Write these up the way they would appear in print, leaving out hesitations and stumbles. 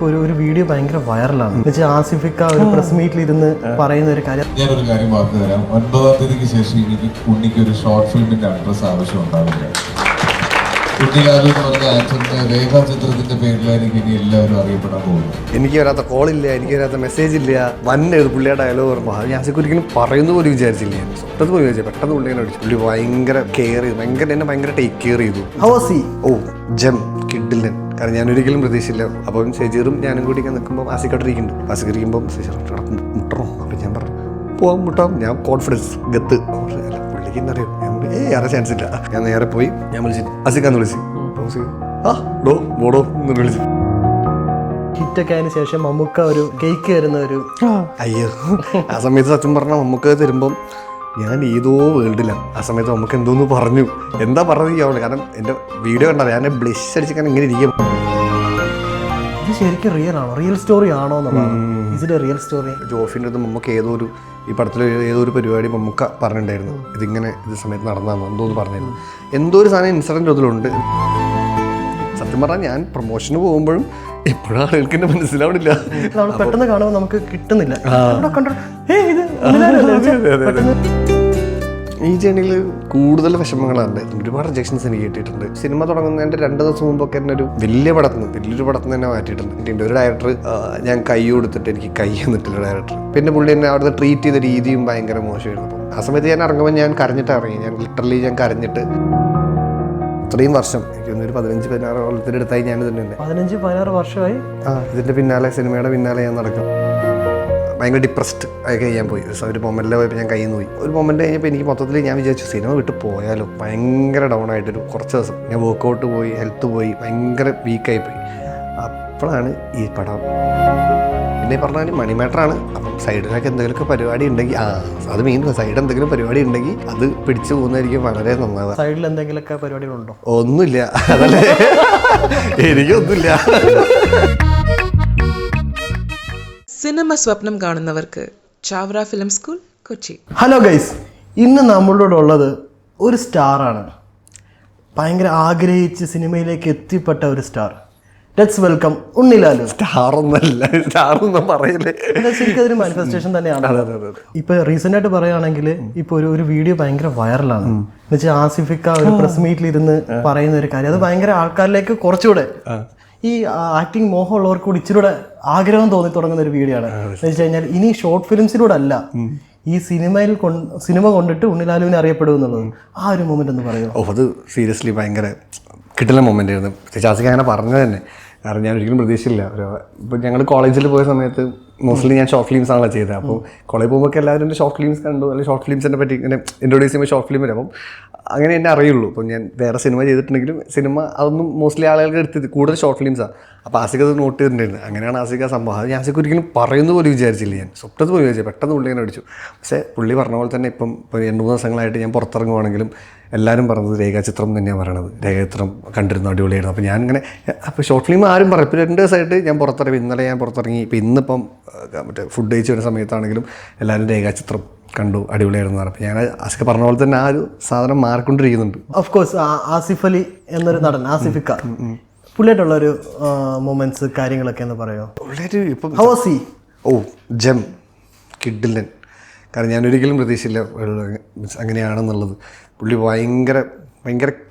ഒരു വീഡിയോ ഭയങ്കര വൈറലാണ്. ആസിഫിക്ക ഒരു പ്രസ് മീറ്റിൽ ഇരുന്ന് പറയുന്ന ഒരു കാര്യം. ഞാനൊരു കാര്യം പറഞ്ഞു തരാം. 9-ാം തീയതിക്ക് ശേഷം എനിക്ക് ഉണ്ണിക്ക് ഒരു ഷോർട്ട് ഫിലിമിന്റെ അഡ്രസ് ആവശ്യം ഉണ്ടാവില്ല. കുട്ടിലാലു എന്ന് പറഞ്ഞ ആക്ടറിന്റെ രേഖാചിത്രത്തിന്റെ പേരിലായിരിക്കും ഇനി എല്ലാവരും അറിയപ്പെടാൻ പോകുന്നത്. എനിക്ക് വരാത്ത കോളില്ല, എനിക്ക് വരാത്ത മെസ്സേജ് ഇല്ല. വന്നത് പുള്ളിയുടെ ഡയലോഗ് ഓർമ്മ ഞാൻ ഒരിക്കലും പറയുന്നത് പോലും വിചാരിച്ചില്ല. ഞാൻ സ്വപ്നത്ത് പോലും വിചാരിച്ചു. പെട്ടെന്ന് പുള്ളി എന്നെ അടിച്ചു. പുള്ളി ഭയങ്കര കെയർ ചെയ്തു, എന്നെ ഭയങ്കര ടേക്ക് കെയർ ചെയ്തു. ഓ ജം കിഡിലൻ. കാരണം ഞാൻ ഒരിക്കലും പ്രതീക്ഷിച്ചില്ല. അപ്പം ഷെജീറും ഞാനും കൂടി നിൽക്കുമ്പോൾ ആസിക്കട്ടിരിക്കുന്നുണ്ട്. ആസിക്കരിക്കുമ്പോൾ മുട്ടണോ? അപ്പം ഞാൻ പറഞ്ഞു പോവാം മുട്ടാം. ഞാൻ കോൺഫിഡൻസ് ഗത്ത് പുള്ളിക്ക് എന്നറിയാം. ഞാൻ അറിയാൻ ചാൻസ് ഇല്ല. ഞാൻ നേരെ പോയി ഞാൻ വിളിച്ചു ആസിക്കാന്ന് വിളിച്ചു. എന്ന് വിളിച്ചു. ഹിറ്റൊക്കെ അതിന് ശേഷം മമ്മൂക്ക ഒരു കേക്ക് തരുന്ന ഒരു അയ്യോ, ആ സമയത്ത് സത്യം പറഞ്ഞാൽ മമ്മൂക്ക തരുമ്പം ഞാൻ ഏതോ വേൾഡിലാണ്. ആ സമയത്ത് നമുക്ക് എന്തോന്ന് പറഞ്ഞു, എന്താ പറഞ്ഞത് അവള്. കാരണം എൻ്റെ വീഡിയോ കണ്ടത് ഞാൻ ബ്ലഷ് അടിച്ചിക്കാൻ ഇങ്ങനെ ഇരിക്കും. ഇത് ശരിക്കും റിയൽ ആണോ, റിയൽ സ്റ്റോറി ആണോ എന്നുള്ളതാണ്. ഇതിന്റെ റിയൽ സ്റ്റോറി ജോഫിൻ്റെ അടുത്ത് മമ്മൂക്ക ഈ പടത്തിൽ ഏതോ ഒരു പരിപാടി മമ്മൂക്ക പറഞ്ഞിട്ടുണ്ടായിരുന്നു. ഇതിങ്ങനെ ഇത് സമയത്ത് നടന്നാന്ന് എന്തോന്ന് പറഞ്ഞിരുന്നു. എന്തോ ഒരു സാധനം ഇൻസിഡൻറ്റ് അതിലുണ്ട്. സത്യം പറഞ്ഞാൽ ഞാൻ പ്രൊമോഷന് പോകുമ്പോഴും എപ്പോഴും ആളുകൾക്ക് എന്നെ മനസ്സിലാവണില്ല. പെട്ടെന്ന് കാണുമ്പോൾ നമുക്ക് കിട്ടുന്നില്ല. ഈ ജേണിയിൽ കൂടുതൽ വിഷമങ്ങളുണ്ട്. ഒരുപാട് റിജക്ഷൻസ് എനിക്ക് കിട്ടിയിട്ടുണ്ട്. സിനിമ തുടങ്ങുന്നതിൻ്റെ 2 ദിവസം മുമ്പൊക്കെ എന്നെ ഒരു വലിയൊരു പടത്തിന് തന്നെ മാറ്റിയിട്ടുണ്ട്. ഒരു ഡയറക്ടർ ഞാൻ കൈ കൊടുത്തിട്ട് എനിക്ക് കൈ എന്നിട്ടില്ല ഡയറക്ടർ. പിന്നെ പുള്ളി എന്നെ അവിടുത്തെ ട്രീറ്റ് ചെയ്ത രീതിയും ഭയങ്കര മോശമായിരുന്നു. അപ്പം ആ സമയത്ത് ഞാൻ ഇറങ്ങുമ്പോൾ ഞാൻ കരഞ്ഞിട്ട് ഇറങ്ങി. ഞാൻ കരഞ്ഞിട്ട് ഇത്രയും വർഷം എനിക്ക് ഒരു 15-16 കൊല്ലത്തിൻ്റെ അടുത്തായി ഞാൻ ഇതിൻ്റെ 15-16 വർഷമായി ഇതിൻ്റെ പിന്നാലെ സിനിമയുടെ പിന്നാലെ ഞാൻ നടക്കും. ഭയങ്കര ഡിപ്രസ്ഡ് ആയി ഞാൻ പോയി. ഒരു മൊമെൻറ്റിൽ പോയപ്പോൾ ഞാൻ കയ്യിൽ നിന്ന് പോയി. ഒരു മൊമെൻറ്റ് കഴിഞ്ഞപ്പോൾ എനിക്ക് മൊത്തത്തിൽ ഞാൻ വിചാരിച്ചു സിനിമ വിട്ട് പോയാലോ. ഭയങ്കര ഡൗൺ ആയിട്ടൊരു കുറച്ച് ദിവസം ഞാൻ വർക്കൗട്ട് പോയി, ഹെൽത്ത് പോയി, ഭയങ്കര വീക്കായി പോയി. അപ്പോഴാണ് ഈ പടം. പിന്നെ പറഞ്ഞാൽ മണി മാറ്ററാണ്. അപ്പം സൈഡിലൊക്കെ എന്തെങ്കിലുമൊക്കെ പരിപാടി ഉണ്ടെങ്കിൽ അത് മെയിൻ സൈഡ് എന്തെങ്കിലും പരിപാടി ഉണ്ടെങ്കിൽ അത് പിടിച്ചു പോകുന്നതായിരിക്കും വളരെ നന്നാവുക. സൈഡിൽ എന്തെങ്കിലുമൊക്കെ പരിപാടികളുണ്ടോ? ഒന്നുമില്ല, അതല്ലേ എനിക്കൊന്നുമില്ല. സിനിമ സ്വപ്നം കാണുന്നവർക്ക് Chavara film school Kochi. Hello guys, ഇന്ന് നമ്മളോട് ഉള്ളത് ഒരു സ്റ്റാറാണ്. ഭയങ്കര ആഗ്രഹിച്ച് സിനിമയിലേക്ക് എത്തിപ്പെട്ട ഒരു സ്റ്റാർ. Let's welcome Unnilalu. സ്റ്റാറൊന്നും പറയില്ലേ, ശരിക്കും അതൊരു മാനിഫെസ്റ്റേഷൻ തന്നെയാണ്. ഇപ്പൊ റീസെന്റ് ആയിട്ട് പറയുകയാണെങ്കിൽ ഇപ്പൊ ഒരു വീഡിയോ ഭയങ്കര വൈറലാണ്. എന്നുവെച്ചാൽ ആസിഫിക്ക ഒരു പ്രസ് മീറ്റിൽ ഇരുന്ന് പറയുന്ന ഒരു കാര്യം. അത് ഭയങ്കര ആൾക്കാരിലേക്ക് കുറച്ചുകൂടെ ഈ ആക്ടിങ് മോഹമുള്ളവർക്ക് കൂടി ഇച്ചിരൂടെ ആഗ്രഹം തോന്നി തുടങ്ങുന്ന ഒരു വീഡിയോ ആണ്. എന്ന് വെച്ച് കഴിഞ്ഞാൽ ഇനി ഷോർട്ട് ഫിലിംസിലൂടെ അല്ല, ഈ സിനിമ കൊണ്ടിട്ട് ഉണ്ണിലാലുവിനെ അറിയപ്പെടും എന്നുള്ളത്. ആ ഒരു മൊമെന്റ് എന്ന് പറയുമോ? അത് സീരിയസ്ലി ഭയങ്കര കിട്ടുന്ന മൊമെന്റ് ആയിരുന്നു. ചാസിക്ക് അങ്ങനെ പറഞ്ഞത് തന്നെ. കാരണം ഞാൻ ഒരിക്കലും പ്രതീക്ഷിച്ചില്ല. ഇപ്പം ഞങ്ങൾ കോളേജിൽ പോയ സമയത്ത് മോസ്റ്റ്ലി ഞാൻ ഷോർട്ട് ഫിലിംസ് ആണല്ലോ ചെയ്തത്. അപ്പോൾ കോളേജ് പോകുമ്പോൾ എല്ലാവരും എൻ്റെ ഷോർട്ട് ഫിലിംസ് കണ്ടു, അല്ലെങ്കിൽ ഷോർട്ട് ഫിലിംസിനെ പറ്റി ഇങ്ങനെ ഇൻട്രൊഡ്യൂസ് ചെയ്യുമ്പോൾ ഷോർട്ട് ഫിലിം വരും. അപ്പം അങ്ങനെ എന്നെ അറിയുള്ളൂ. അപ്പം ഞാൻ വേറെ സിനിമ ചെയ്തിട്ടുണ്ടെങ്കിലും സിനിമ അതൊന്നും മോസ്റ്റ്ലി ആളുകൾക്ക് എടുത്തത് കൂടുതൽ ഷോർട്ട് ഫിലിംസാണ്. അപ്പോൾ ആസിക്ക് അത് നോട്ട് ചെയ്തിട്ടുണ്ടായിരുന്നു. അങ്ങനെയാണ് ആസിക്ക് ആ സംഭവം. അത് ആസിക്ക് ഒരിക്കലും പറയുന്നത് പോലും വിചാരിച്ചില്ല. ഞാൻ സ്വപ്നത്ത് പോലും വിചാരിച്ചു. പെട്ടെന്ന് പുള്ളി ഇങ്ങനെ അടിച്ചു. പക്ഷേ പുള്ളി പറഞ്ഞ പോലെ തന്നെ ഇപ്പം 2-3 ദിവസങ്ങളായിട്ട് ഞാൻ പുറത്തിറങ്ങുവാണെങ്കിലും എല്ലാവരും പറഞ്ഞത് രേഖാചിത്രം തന്നെയാണ് പറയണത്. രേഖാചിത്രം കണ്ടിരുന്നു, അടിപൊളിയായിരുന്നു. അപ്പോൾ ഞാൻ ഇങ്ങനെ അപ്പോൾ ഷോർട്ട് ഫിലിം ആരും പറയും. ഇപ്പോൾ 2 ദിവസമായിട്ട് ഞാൻ പുറത്തിറങ്ങി. ഇന്നലെ ഞാൻ പുറത്തിറങ്ങി. ഇപ്പോൾ ഇന്നിപ്പം മറ്റേ ഫുഡ് കഴിച്ച് വരുന്ന സമയത്താണെങ്കിലും എല്ലാവരും രേഖാചിത്രം കണ്ടു, അടിപൊളിയായിരുന്നു പറഞ്ഞു. അപ്പോൾ ഞാൻ ആസിഫ് പറഞ്ഞ പോലെ തന്നെ ആ ഒരു സാധനം മാറിക്കൊണ്ടിരിക്കുന്നുണ്ട്. ഓഫ് കോഴ്സ് ആസിഫ് അലി എന്നൊരു നടൻ, ആസിഫിക്ക, പുള്ളിയായിട്ടുള്ളൊരു മൊമെന്റ്സ് കാര്യങ്ങളൊക്കെ എന്ന് പറയുമോ? പുള്ളിയായിട്ട് ഇപ്പം ജം കിഡിലൻ. കാരണം ഞാൻ ഒരിക്കലും പ്രതീക്ഷിച്ചില്ല അങ്ങനെയാണെന്നുള്ളത്. പുള്ളി ഭയങ്കര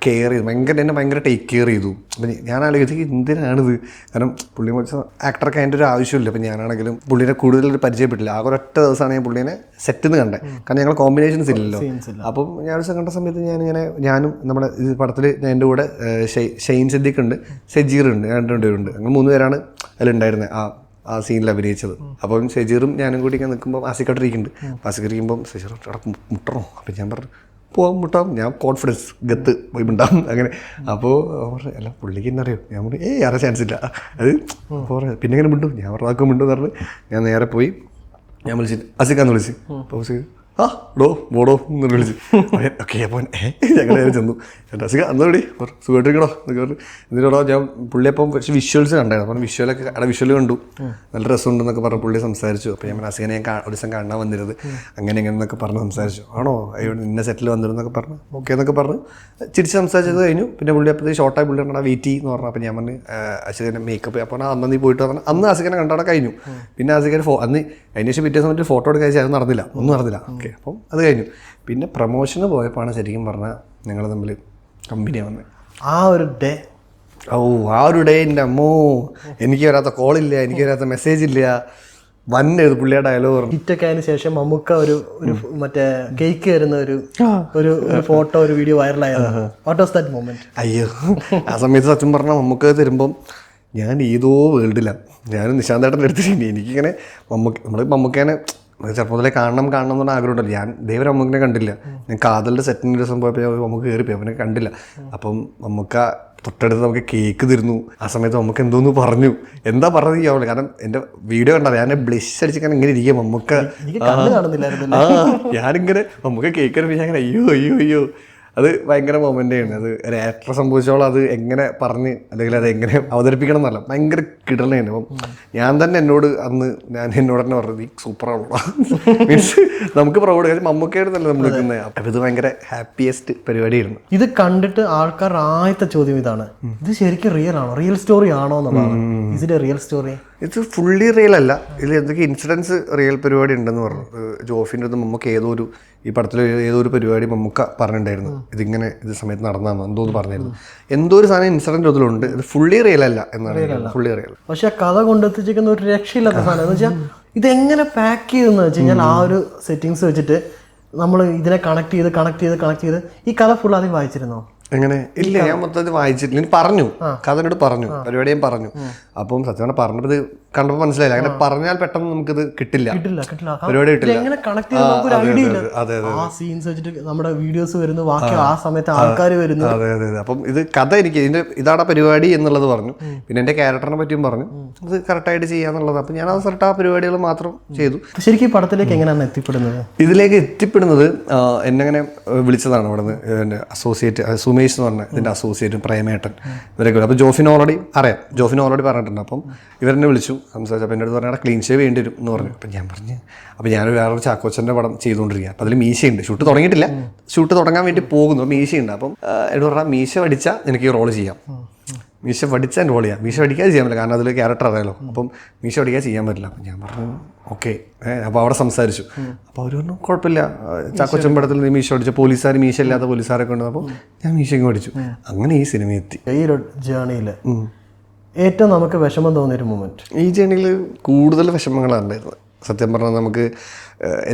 കെയർ ചെയ്തു, എന്നെ ഭയങ്കര ടേക്ക് കെയർ ചെയ്തു. അപ്പം ഞാൻ ആലോചിച്ചത് എന്തിനാണിത്. കാരണം പുള്ളിയെ വെച്ച ആക്ടർക്ക് അതിൻ്റെ ഒരു ആവശ്യമില്ല. അപ്പം ഞാനാണെങ്കിലും പുള്ളിനെ കൂടുതലൊരു പരിചയപ്പെട്ടില്ല. ആകെ ഒരൊറ്റ ദിവസമാണ് ഞാൻ പുള്ളിനെ സെറ്റിൽ നിന്ന് കണ്ടത്. കാരണം ഞങ്ങൾ കോമ്പിനേഷൻസ് ഇല്ലല്ലോ. അപ്പം ഞാൻ ഒരു കണ്ട സമയത്ത് ഞാനും നമ്മുടെ ഈ പടത്തിൽ ഞാൻ എൻ്റെ കൂടെ ഷെയ്ൻ സിദ്ദിഖ് ഉണ്ട്, ഷെജീർ ഉണ്ട്, 2 പേരുണ്ട്. അങ്ങനെ 3 പേരാണ് അതിലുണ്ടായിരുന്നത് ആ സീനിൽ അഭിനയിച്ചത്. അപ്പം ഷെജീറും ഞാനും കൂടി നിൽക്കുമ്പോൾ ആസിക്കട്ടിരിക്കുന്നുണ്ട്. ആസിക്കരിക്കുമ്പം ഷെജീർ മുട്ടണോ? അപ്പം ഞാൻ പറഞ്ഞു പോവാം മുട്ടാം. ഞാൻ കോൺഫിഡൻസ് ഗത്ത് പോയി മുണ്ടാം. അങ്ങനെ അപ്പോൾ പുള്ളിക്ക് എന്നറിയാം. ഞാൻ പറഞ്ഞു അറിയാൻ ചാൻസ് ഇല്ല. അത് പിന്നെ ഇങ്ങനെ മിണ്ടും. ഞാൻ പറഞ്ഞാൽ മിണ്ടും എന്ന് പറഞ്ഞ് ഞാൻ നേരെ പോയി ഞാൻ വിളിച്ചു ആസിക്കാന്ന് വിളിച്ചു. അപ്പോൾ ആ ഡോ ബോഡോ എന്ന് വിളിച്ച് ഓക്കെ അപ്പോൾ ഞങ്ങൾ ചെന്നു അസിക അന്നോടി സുഖമായിട്ടിരിക്കണോ എന്നൊക്കെ പറഞ്ഞു. എന്നിട്ടോ ഞാൻ പുള്ളിയപ്പം പക്ഷേ വിഷ്വൽസ് കണ്ടായിരുന്നു. അപ്പം വിഷ്വലൊക്കെ അവിടെ വിഷ്വൽ കണ്ടു, നല്ല രസമുണ്ടെന്നൊക്കെ പറഞ്ഞ് പുള്ളി സംസാരിച്ചു. അപ്പോൾ ഞാൻ അസികനെ ഞാൻ ഒരു ദിവസം കാണാൻ വന്നിരുന്നത് അങ്ങനെ എങ്ങനെ എന്നൊക്കെ പറഞ്ഞ് സംസാരിച്ചു. ആണോ അയ്യോ ഇന്ന സെറ്റിൽ വന്നിരുന്നൊക്കെ പറഞ്ഞു ഓക്കെ എന്നൊക്കെ പറഞ്ഞ് ചിരിച്ച് സംസാരിച്ചത് കഴിഞ്ഞു. പിന്നെ പുള്ളി അപ്പോഴത്തേക്ക് ഷോർട്ടായി പുള്ളി കണ്ടാൽ വെയിറ്റ് എന്ന് പറഞ്ഞു. അപ്പോൾ ഞാൻ പറഞ്ഞു അസികനെ മേക്കപ്പ് അപ്പോൾ അന്ന് നീ പോയിട്ട് പറഞ്ഞു. അന്ന് അസികനെ കണ്ടവിടെ കഴിഞ്ഞു. പിന്നെ അസികനെ അന്ന് അതിന് ശേഷം പിറ്റേ സമയത്ത് ഫോട്ടോ എടുക്കാൻ അത് നടന്നില്ല, ഒന്നും നടന്നില്ല. ഓക്കെ അപ്പം അത് കഴിഞ്ഞു. പിന്നെ പ്രൊമോഷന് പോയപ്പോഴാണ് ശരിക്കും പറഞ്ഞാൽ ഞങ്ങൾ തമ്മിൽ കമ്പനിയാണ് വന്നത്. ആ ഒരു ഡേ ആ ഒരു ഡേ എൻ്റെ അമ്മോ, എനിക്ക് വരാത്ത കോളില്ല, എനിക്ക് വരാത്ത മെസ്സേജ് ഇല്ല. വന്നത് പുള്ളിയുടെ ഡയലോഗ് പറഞ്ഞു. ഹിറ്റൊക്കെ അതിന് ശേഷം മമ്മൂക്ക ഒരു മറ്റേ കേക്ക് തരുന്ന ഒരു ഫോട്ടോ ഒരു വീഡിയോ വൈറലായിരുന്നു. What was that moment? അയ്യോ ആ സമയത്ത് സത്യം പറഞ്ഞാൽ മമ്മൂക്ക തരുമ്പം ഞാൻ ഏതോ വേൾഡിലാണ്. ഞാനും നിശാന്തേട്ടൻ്റെ അടുത്തിട്ടുണ്ട്. എനിക്കിങ്ങനെ മമ്മൂക്കേനെ ചെറുപ്പം മുതലേ കാണണം എന്ന് പറഞ്ഞ ആഗ്രഹമുണ്ടല്ലോ. ഞാൻ ദൈവം മമ്മൂക്കിനെ കണ്ടില്ല. ഞാൻ കാതലിൻ്റെ സെറ്റിൻ്റെ ദിവസം പോയപ്പോൾ മമ്മൂക്ക് കയറിപ്പോയി, അവനെ കണ്ടില്ല. അപ്പം മമ്മൂക്ക തൊട്ടടുത്ത് നമുക്ക് കേക്ക് തരുന്നു. ആ സമയത്ത് നമുക്ക് എന്തോന്ന് പറഞ്ഞു, എന്താ പറഞ്ഞത് ആവില്ല. കാരണം എൻ്റെ വീഡിയോ കണ്ടാൽ ഞാൻ ബ്ലഷ് അടിച്ചിങ്ങനെ ഇങ്ങനെ ഇരിക്കുക. മമ്മൂക്ക ഞാനിങ്ങനെ മമ്മൂക്ക കേക്ക് തരുമ്പോൾ ഞാൻ അങ്ങനെ അയ്യോ അത് ഭയങ്കര മൊമെൻ്റാണ്. അത് ഒരു ആക്ടറെ സംഭവിച്ചോളം അത് എങ്ങനെ പറഞ്ഞ് അല്ലെങ്കിൽ അത് എങ്ങനെ അവതരിപ്പിക്കണം എന്നല്ല, ഭയങ്കര കിടലാണ്. അപ്പം ഞാൻ തന്നെ എന്നോട് തന്നെ പറഞ്ഞത് ഈ സൂപ്പറാണല്ലോ. മീൻസ് നമുക്ക് പ്രൗഡ്, കാര്യം മമ്മൂക്കയായിരുന്നല്ലോ നമ്മൾ നിൽക്കുന്നത്. അപ്പം ഇത് ഭയങ്കര ഹാപ്പിയസ്റ്റ് പരിപാടിയായിരുന്നു. ഇത് കണ്ടിട്ട് ആൾക്കാരുടെ ആദ്യത്തെ ചോദ്യം ഇതാണ്, ഇത് ശരിക്കും റിയൽ ആണോ, റിയൽ സ്റ്റോറി ആണോ എന്നുള്ളതാണ്. ഇതിന്റെ റിയൽ സ്റ്റോറി ഇത് ഫുള്ളി റിയൽ അല്ല. ഇതിൽ എന്തൊക്കെ ഇൻസിഡൻസ് റിയൽ പരിപാടി ഉണ്ടെന്ന് പറഞ്ഞു. ജോഫിൻ്റെ അടുത്ത് മമ്മൂക്ക ഈ പടത്തിൽ ഏതോ ഒരു പരിപാടി മമ്മൂക്ക പറഞ്ഞിട്ടുണ്ടായിരുന്നു. ഇതിങ്ങനെ ഇത് സമയത്ത് നടന്നാന്ന് എന്തോന്ന് പറഞ്ഞായിരുന്നു. എന്തോ ഒരു സാധനം ഇൻസിഡന്റ് അതിലുണ്ട്. ഇത് ഫുള്ളി റിയൽ അല്ല എന്നാണ്. Fully real. പക്ഷെ ആ കഥ കൊണ്ടെത്തിച്ചിരിക്കുന്ന ഒരു രക്ഷയില്ലാത്ത സാധനം എന്ന് വെച്ചാൽ ഇതെങ്ങനെ പാക്ക് ചെയ്തെന്ന് വെച്ച് കഴിഞ്ഞാൽ ആ ഒരു സെറ്റിങ്സ് വെച്ചിട്ട് നമ്മൾ ഇതിനെ കണക്ട് ചെയ്ത് ഈ കഥ ഫുൾ ആദ്യം വായിച്ചിരുന്നോ? എങ്ങനെ? ഇല്ല, ഞാൻ മൊത്തത്തിൽ വായിച്ചിട്ടില്ല. പറഞ്ഞു, കഥ എന്നോട് പറഞ്ഞു, പരിപാടി ഞാൻ പറഞ്ഞു. അപ്പം സത്യം പറഞ്ഞപ്പോൾ ഇത് കണ്ടപ്പോൾ മനസ്സിലായില്ല. അങ്ങനെ പറഞ്ഞാൽ പെട്ടെന്ന് നമുക്കിത് കിട്ടില്ല, പരിപാടി കിട്ടില്ല. എങ്ങനെ കണക്ട് ചെയ്ത് നമുക്കൊരു ഐഡിയ ഇല്ല. ആ സീൻസ് വെച്ചിട്ട് നമ്മുടെ വീഡിയോസ് വരുന്നു, ബാക്കി ആ സമയത്ത് ആൾക്കാർ വരുന്നു. അതെ. അപ്പം ഇത് കഥ എനിക്ക് ഇതാണ് പരിപാടി എന്നുള്ളത് പറഞ്ഞു. പിന്നെ എൻ്റെ ക്യാരക്ടറിനെ പറ്റിയും പറഞ്ഞു. അത് കറക്റ്റായിട്ട് ചെയ്യാന്നുള്ളത്. അപ്പം ഞാൻ ആ സ്ഥലത്ത് ആ പരിപാടികൾ മാത്രം ചെയ്തു. ശരിക്കും ഈ പടത്തിലേക്ക് എങ്ങനെയാണ് എത്തിപ്പെടുന്നത്? ഇതിലേക്ക് എത്തിപ്പെടുന്നത് എന്നെങ്ങനെ വിളിച്ചതാണ് അവിടെ നിന്ന് എൻ്റെ അസോസിയേറ്റ് സുമേഷ് എന്ന് പറഞ്ഞ ഇതിൻ്റെ അസോസിയേറ്റും പ്രേമേട്ടൻ ഇവരൊക്കെ. അപ്പോൾ ജോഫിനെ ഓൾറെഡി പറഞ്ഞിട്ടുണ്ട്. അപ്പം ഇവരെന്നെ വിളിച്ചു, സംസാരിച്ചു. അപ്പോൾ എൻ്റെ അടുത്ത് പറഞ്ഞാൽ ക്ലീൻ ഷേവ് വേണ്ടി വരും എന്ന് പറഞ്ഞു. അപ്പം ഞാൻ പറഞ്ഞു, അപ്പോൾ ഞാനൊരു വേറൊരു ചാക്കോച്ചൻ്റെ പടം ചെയ്തുകൊണ്ടിരിക്കുക. അപ്പോൾ അതിൽ മീശയുണ്ട്, ഷൂട്ട് തുടങ്ങിയിട്ടില്ല, ഷൂട്ട് തുടങ്ങാൻ വേണ്ടി പോകുന്നു. മീശയുണ്ട്. അപ്പം എന്നോട് പറഞ്ഞാൽ മീശ പഠിച്ചാൽ എനിക്ക് ഈ റോള് ചെയ്യാം, മീശ പഠിച്ചാൽ റോൾ ചെയ്യാം, മീശ പഠിക്കാതെ ചെയ്യാൻ പറ്റില്ല, കാരണം അതിൽ ക്യാരക്ടർ അറിയാലോ. അപ്പം മീശ പഠിക്കാതെ ചെയ്യാൻ പറ്റില്ല. അപ്പം ഞാൻ പറഞ്ഞു ഓക്കെ. അപ്പോൾ അവിടെ സംസാരിച്ചു. അപ്പോൾ അവർ പറഞ്ഞു കുഴപ്പമില്ല, ചാക്കോച്ചൻ പടത്തിൽ നീ മീശ പഠിച്ചു, പോലീസുകാർ മീശ ഇല്ലാത്ത പോലീസുകാരൊക്കെ ഉണ്ട്. അപ്പോൾ ഞാൻ മീശയ്ക്ക് പഠിച്ചു. അങ്ങനെ ഈ സിനിമ എത്തി. ഈ ഒരു ജേണിയിൽ ഏറ്റവും നമുക്ക് വിഷമം തോന്നിയൊരു മൊമെന്റ്? ഈ ജേണിയിൽ കൂടുതൽ വിഷമങ്ങളാണ് ഉണ്ടായിരുന്നത്. സത്യം പറഞ്ഞാൽ നമുക്ക്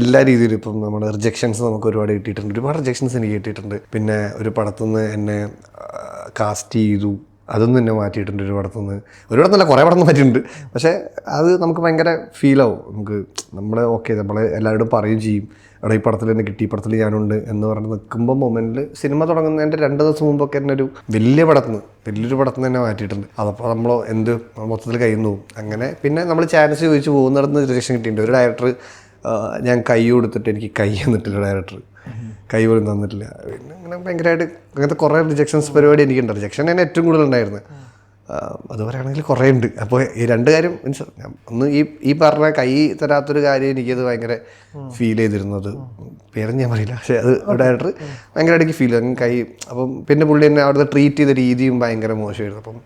എല്ലാ രീതിയിലും ഇപ്പം നമ്മുടെ റിജക്ഷൻസ് നമുക്ക് ഒരുപാട് കിട്ടിയിട്ടുണ്ട്. ഒരുപാട് റിജക്ഷൻസ് എനിക്ക് കിട്ടിയിട്ടുണ്ട്. പിന്നെ ഒരു പടത്തുനിന്ന് എന്നെ കാസ്റ്റ് ചെയ്തു, അതൊന്നും എന്നെ മാറ്റിയിട്ടുണ്ട്. ഒരു പടത്തുനിന്നല്ല, കുറേ പടത്തുനിന്ന് മാറ്റിയിട്ടുണ്ട്. പക്ഷേ അത് നമുക്ക് ഭയങ്കര ഫീലാവും. നമ്മൾ എല്ലാവരോടും പറയുകയും ചെയ്യും, അവിടെ ഈ പടത്തിൽ എന്നെ കിട്ടി, ഈ പടത്തിൽ ഞാനുണ്ട് എന്ന് പറഞ്ഞ് നിൽക്കുമ്പോൾ മൊമെൻറ്റിൽ സിനിമ തുടങ്ങുന്നതിൻ്റെ 2 ദിവസം മുമ്പൊക്കെ എന്നെ ഒരു വലിയൊരു പടത്തുനിന്ന് തന്നെ മാറ്റിയിട്ടുണ്ട്. അതപ്പോൾ നമ്മൾ മൊത്തത്തിൽ കയ്യിൽ നിന്ന് പോകും. അങ്ങനെ പിന്നെ നമ്മൾ ചാൻസ് ചോദിച്ച് പോകുന്നിടത്ത് റിജക്ഷൻ കിട്ടിയിട്ടുണ്ട്. ഒരു ഡയറക്ടർ ഞാൻ കൈ കൊടുത്തിട്ട് എനിക്ക് കൈ തന്നിട്ടില്ല, ഡയറക്ടർ കൈ പോലും തന്നിട്ടില്ല. പിന്നെ അങ്ങനെ ഭയങ്കരമായിട്ട് അങ്ങനത്തെ കുറേ റിജക്ഷൻസ് പരിപാടി എനിക്കുണ്ട്. റിജക്ഷൻ തന്നെ ഏറ്റവും കൂടുതൽ ഉണ്ടായിരുന്നത്. അത് പറയുകയാണെങ്കിൽ കുറേ ഉണ്ട്. അപ്പോൾ ഈ 2 കാര്യം മീൻസ് ഒന്ന് ഈ പറഞ്ഞ കൈ തരാത്തൊരു കാര്യം എനിക്കത് ഭയങ്കര ഫീൽ ചെയ്തിരുന്നത്. പേരും ഞാൻ പറയില്ല, പക്ഷേ അത് ഡയറക്ടർ ഭയങ്കരമായിട്ട് ഫീൽ ചെയ്തു കൈ. അപ്പം പിന്നെ പുള്ളി എന്നെ അവിടുത്തെ ട്രീറ്റ് ചെയ്ത രീതിയും ഭയങ്കര മോശമായിരുന്നു. അപ്പം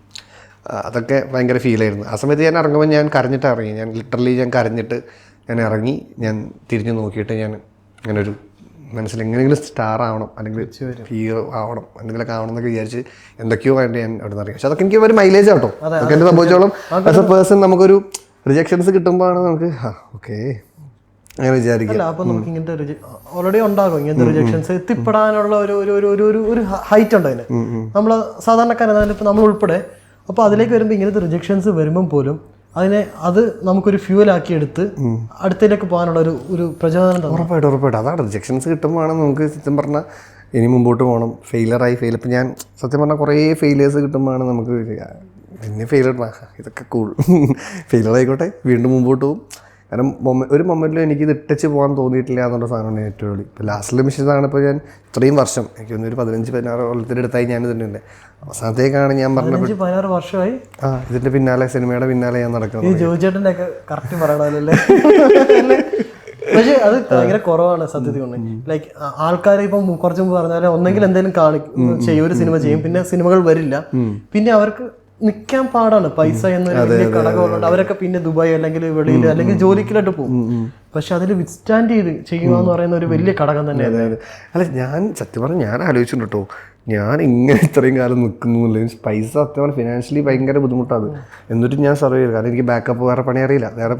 അതൊക്കെ ഭയങ്കര ഫീലായിരുന്നു. ആ സമയത്ത് ഞാൻ ഇറങ്ങുമ്പോൾ ഞാൻ കരഞ്ഞിട്ടാണ് ഇറങ്ങി. ഞാൻ ലിറ്ററലി കരഞ്ഞിട്ട് ഞാൻ ഇറങ്ങി. ഞാൻ തിരിഞ്ഞു നോക്കിയിട്ട് ഞാൻ അങ്ങനൊരു മനസ്സിൽ എങ്ങനെയെങ്കിലും സ്റ്റാർ ആവണം, അല്ലെങ്കിൽ ഹീറോ ആവണം, എന്തെങ്കിലുമൊക്കെ ആവണം എന്നൊക്കെ വിചാരിച്ച് എന്തൊക്കെയോ വേണ്ടി ഞാൻ അവിടെ നിന്ന് അറിയാം. പക്ഷെ അതൊക്കെ എനിക്ക് ഒരു മൈലേജ് ആവട്ടോ. അതൊക്കെ എന്നെ സംഭവിച്ചോളം ആസ് എ പേഴ്സൺ നമുക്കൊരു റിജക്ഷൻസ് കിട്ടുമ്പോഴാണ് നമുക്ക് ഓക്കെ അങ്ങനെ വിചാരിക്കാം. അപ്പോൾ നമുക്ക് ഇങ്ങനത്തെ ഓൾറെഡി ഉണ്ടാകും ഇങ്ങനത്തെ റിജക്ഷൻസ് എത്തിപ്പെടാനുള്ള ഒരു ഹൈറ്റ് ഉണ്ട് അതിന്. നമ്മൾ സാധാരണക്കാരൻ ഇപ്പം നമ്മൾ ഉൾപ്പെടെ. അപ്പോൾ അതിലേക്ക് വരുമ്പോൾ ഇങ്ങനത്തെ റിജക്ഷൻസ് വരുമ്പം പോലും അത് നമുക്കൊരു ഫ്യൂവലാക്കി എടുത്ത് അടുത്തേക്ക് പോകാനുള്ള ഒരു പ്രചോദനം. ഉറപ്പായിട്ടും അതാണ് റിജക്ഷൻസ് കിട്ടുമ്പോഴാണ് നമുക്ക് സത്യം പറഞ്ഞാൽ ഇനി മുമ്പോട്ട് പോകണം. ഇപ്പം ഞാൻ സത്യം പറഞ്ഞാൽ കുറേ ഫെയിലിയേഴ്സ് കിട്ടുമ്പോഴാണ് നമുക്ക് പിന്നെ ഫെയിലർ ഇതൊക്കെ കൂൾ ഫെയിലർ ആയിക്കോട്ടെ, വീണ്ടും മുമ്പോട്ട് പോകും. കാരണം ഒരു മൊമെൻറ്റിലും എനിക്ക് ഇത് ഇട്ടച്ച് പോകാൻ തോന്നിയിട്ടില്ല എന്നുള്ള സാധനമാണ് ഏറ്റവും വലിയ. ഇപ്പോൾ ലാസ്റ്റ് മിഷനാണ് ഇപ്പോൾ ഞാൻ ഇത്രയും വർഷം എനിക്ക് ഒരു 15-16 കൊല്ലത്തിൻ്റെ അടുത്തായി ഞാൻ ഇതിൻ്റെ അവസാനത്തേക്കാണ് ഞാൻ പറഞ്ഞത് 16 വർഷമായി ഇതിൻ്റെ പിന്നാലെ സിനിമയുടെ പിന്നാലെ ഞാൻ നടക്കുന്നത്. ജോയിച്ചേട്ടൻ്റെ ഒക്കെ കറക്റ്റ് പറയണല്ലേ. പക്ഷെ അത് ഭയങ്കര കുറവാണ് സത്യത്തിൽ കൊണ്ട്. ലൈക്ക് ആൾക്കാർ ഇപ്പം കുറച്ച് മുമ്പ് പറഞ്ഞാൽ ഒന്നെങ്കിൽ എന്തെങ്കിലും ചെയ്യും, ഒരു സിനിമ ചെയ്യും, പിന്നെ സിനിമകൾ വരില്ല, പിന്നെ അവർക്ക് നിൽക്കാൻ പാടാണ്. പൈസ എന്നൊരു വലിയ ഘടകമുള്ളത്. അവരൊക്കെ പിന്നെ ദുബായ് അല്ലെങ്കിൽ വെളിയിൽ അല്ലെങ്കിൽ ജോലിക്കിലോട്ട് പോകും. പക്ഷെ അതിൽ വിത്ത്സ്റ്റാൻഡ് ചെയ്ത് ചെയ്യുക എന്ന് പറയുന്ന ഒരു വലിയ ഘടകം തന്നെയാണ്. അല്ല ഞാൻ സത്യം പറഞ്ഞാൽ ഞാൻ ആലോചിച്ചിട്ടുണ്ട് കേട്ടോ, ഞാൻ ഇങ്ങനെ ഇത്രയും കാലം നിൽക്കുന്നില്ല. പൈസ സത്യം പറഞ്ഞാൽ ഫിനാൻഷ്യലി ഭയങ്കര ബുദ്ധിമുട്ടാണ്. എന്നിട്ടും ഞാൻ സർവൈവ് ചെയ്തു. കാരണം എനിക്ക് ബാക്കപ്പ് വേറെ പണി അറിയില്ല, വേറെ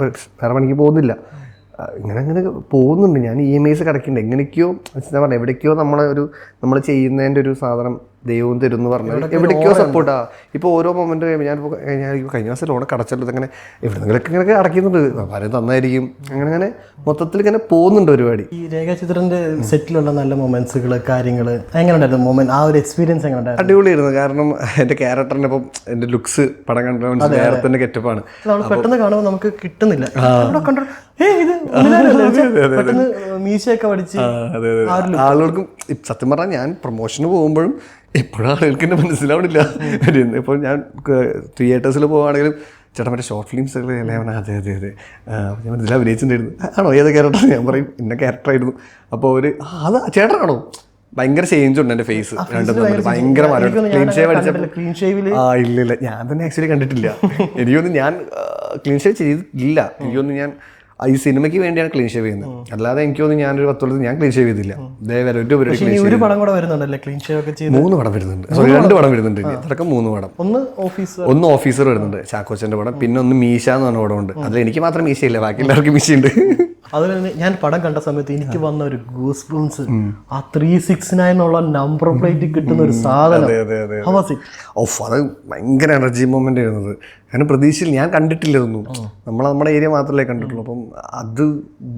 പണിക്ക് പോകുന്നില്ല. അങ്ങനെ പോകുന്നുണ്ട്. ഞാൻ EMIs കിടക്കുന്നുണ്ട്. എങ്ങനെയൊക്കെയോ എന്താ പറഞ്ഞാൽ എവിടേക്കോ നമ്മൾ ചെയ്യുന്നതിൻ്റെ ഒരു സാധനം ദൈവം തരും എന്ന് പറഞ്ഞാൽ എവിടേക്കോ സപ്പോർട്ടാ. ഇപ്പോൾ ഓരോ മൊമെൻറ്റ് കഴിയുമ്പോൾ ഞാൻ കഴിഞ്ഞ ദിവസം ലോൺ കടച്ചല്ലോ, അങ്ങനെ എവിടെന്നെങ്കിലൊക്കെ ഇങ്ങനെയൊക്കെ അടയ്ക്കുന്നുണ്ട്, വളരെ നന്നായിരിക്കും. അങ്ങനെ മൊത്തത്തിൽ ഇങ്ങനെ പോകുന്നുണ്ട് പരിപാടി. ഈ രേഖാചിത്രന്റെ സെറ്റിലുള്ള നല്ല മൊമെന്റ്സുകൾ, കാര്യങ്ങൾ എങ്ങനെ ഉണ്ടായിരുന്നു? മൊമെന്റ്, ആ ഒരു എക്സ്പീരിയൻസ് എങ്ങനെ ഉണ്ടായിരുന്നു? അടിപൊളിയായിരുന്നു. കാരണം എൻ്റെ ക്യാരക്ടറിന് ഇപ്പം എൻ്റെ ലുക്സ് പടം കണ്ട വേറെ തന്നെ ഗെറ്റപ്പാണ്. നമ്മൾ പെട്ടെന്ന് കാണുമ്പോൾ നമുക്ക് കിട്ടുന്നില്ല. പെട്ടെന്ന് മീശയൊക്കെ പഠിച്ച് ആളുകൾക്കും സത്യം പറഞ്ഞാൽ ഞാൻ പ്രൊമോഷന് പോകുമ്പോഴും ഇപ്പോഴും ആളുകൾക്ക് എന്നെ മനസ്സിലാവണില്ല. ഇപ്പോൾ ഞാൻ തിയേറ്റേഴ്സിൽ പോവുകയാണെങ്കിലും ചേട്ടാ മറ്റേ ഷോർട്ട് ഫിലിംസ് അതെ ഞാൻ മനസ്സിൽ അഭിനയിച്ചിട്ടുണ്ടായിരുന്നു. ആണോ ഏത് ക്യാരക്ടർ? ഞാൻ പറയും ഇന്ന ക്യാരക്ടറായിരുന്നു. അപ്പോൾ അത് ചേട്ടനാണോ? ഭയങ്കര ചേഞ്ച് ഉണ്ട് എൻ്റെ ഫേസ് രണ്ടും തമ്മിൽ. ഭയങ്കര ക്ലീൻ ഷേവ് അടിച്ചപ്പോൾ ഇല്ല ഞാൻ തന്നെ ആക്ച്വലി കണ്ടിട്ടില്ല. എനിക്കൊന്നും ഞാൻ ക്ലീൻ ഷേവ് ചെയ്തിട്ടില്ല. എനിക്കൊന്നും ഞാൻ ഈ സിനിമയ്ക്ക് വേണ്ടിയാണ് ക്ലീൻ ഷേവ് ചെയ്യുന്നത്. അല്ലാതെ എനിക്കൊന്നും ഞാനൊരു 10 കൊല്ലത്തിൽ ഞാൻ ക്ലീൻ ഷേവ് ചെയ്തില്ല. ഇതേവരെ ഒരു പടം കൂടെ വരുന്നുണ്ടല്ലേ ക്ലീൻ ഷേവ് ഒക്കെ ചെയ്ത്? 3 പടം വരുന്നുണ്ട്. സോറി 2 പടം വരുന്നുണ്ട്. അതൊക്കെ 3 പടം. ഒന്ന് ഓഫീസർ വരുന്നുണ്ട്, ചാക്കോച്ചൻ്റെ പടം. പിന്നെ ഒന്ന് മീശ എന്ന് പറഞ്ഞ പടമുണ്ട്. അതിൽ എനിക്ക് മാത്രം മീശയില്ല, ബാക്കി എല്ലാവർക്കും മീശയുണ്ട്. അതുപോലെ തന്നെ ഞാൻ പടം കണ്ട സമയത്ത് എനിക്ക് വന്ന ഒരു ഗൂസ് ബംസ്, ആ 369 നമ്പർ പ്ലേറ്റ് കിട്ടുന്ന ഒരു സാധനം. അത് ഭയങ്കര എനർജി മൊമെന്റ് ആയിരുന്നത്. കാരണം പ്രതീക്ഷയിൽ ഞാൻ കണ്ടിട്ടില്ല ഇതൊന്നും. നമ്മുടെ ഏരിയ മാത്രമല്ലേ കണ്ടിട്ടുള്ളൂ. അപ്പം അത്